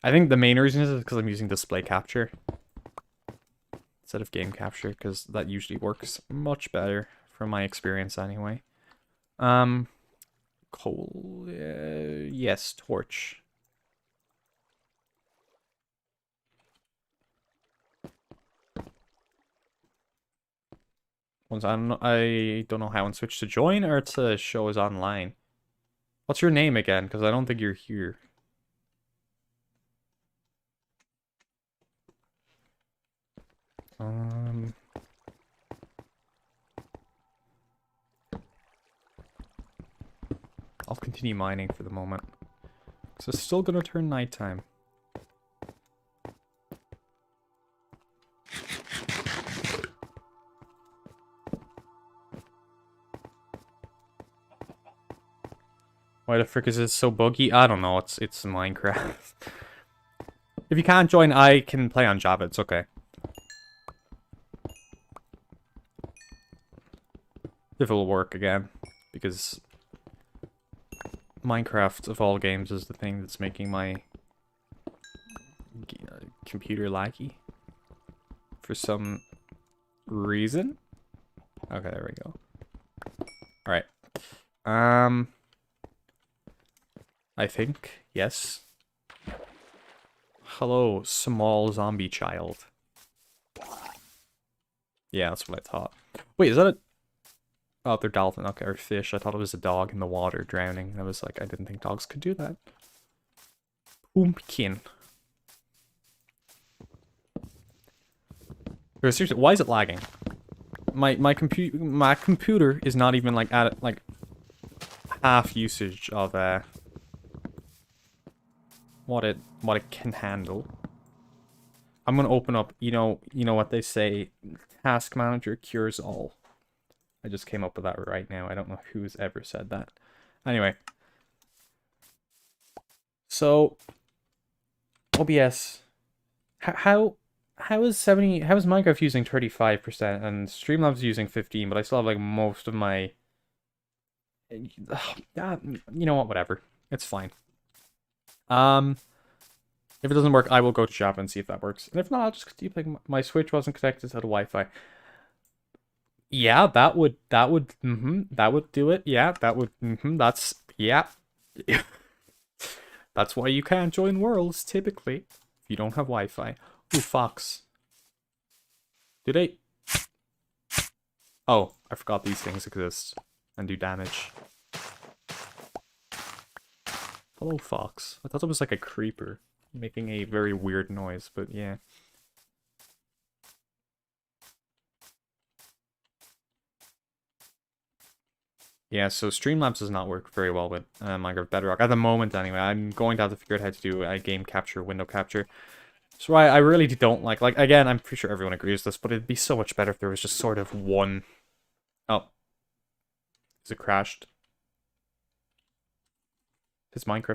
I think the main reason is because I'm using display capture instead of game capture, because that usually works much better from my experience anyway. Coal, yes, torch. I don't know how on Switch to join or to show as online. What's your name again? Because I don't think you're here. I'll continue mining for the moment. So it's still gonna turn nighttime. Why the frick is it so buggy? I don't know, it's Minecraft. If you can't join, I can play on Java, it's okay. If it'll work again, because Minecraft, of all games, is the thing that's making my computer laggy for some reason. Okay, there we go. Alright. I think, yes. Hello, small zombie child. Yeah, that's what I thought. Wait, is that a... Oh, they're dolphin. Okay, or fish. I thought it was a dog in the water drowning. And I was like, I didn't think dogs could do that. Pumpkin. Seriously, why is it lagging? My computer is not even like at like half usage of what it can handle. I'm gonna open up. You know what they say. Task Manager cures all. I just came up with that right now. I don't know who's ever said that. Anyway. So OBS. How is Minecraft using 35% and Streamlabs using 15%, but I still have like most of my you know what, whatever. It's fine. If it doesn't work, I will go to Java and see if that works. And if not, I'll just continue playing. My Switch wasn't connected to the Wi-Fi. Yeah, that would do it. Yeah, that would, that's, yeah. That's why you can't join worlds, typically, if you don't have Wi-Fi. Ooh, fox. Do they? Oh, I forgot these things exist and do damage. Hello, fox. I thought it was like a creeper making a very weird noise, but yeah. Yeah, so Streamlabs does not work very well with Minecraft Bedrock. At the moment, anyway. I'm going to have to figure out how to do a game capture, window capture. So I really don't like, again, I'm pretty sure everyone agrees with this, but it'd be so much better if there was just sort of one... Oh. Is it crashed? Is Minecraft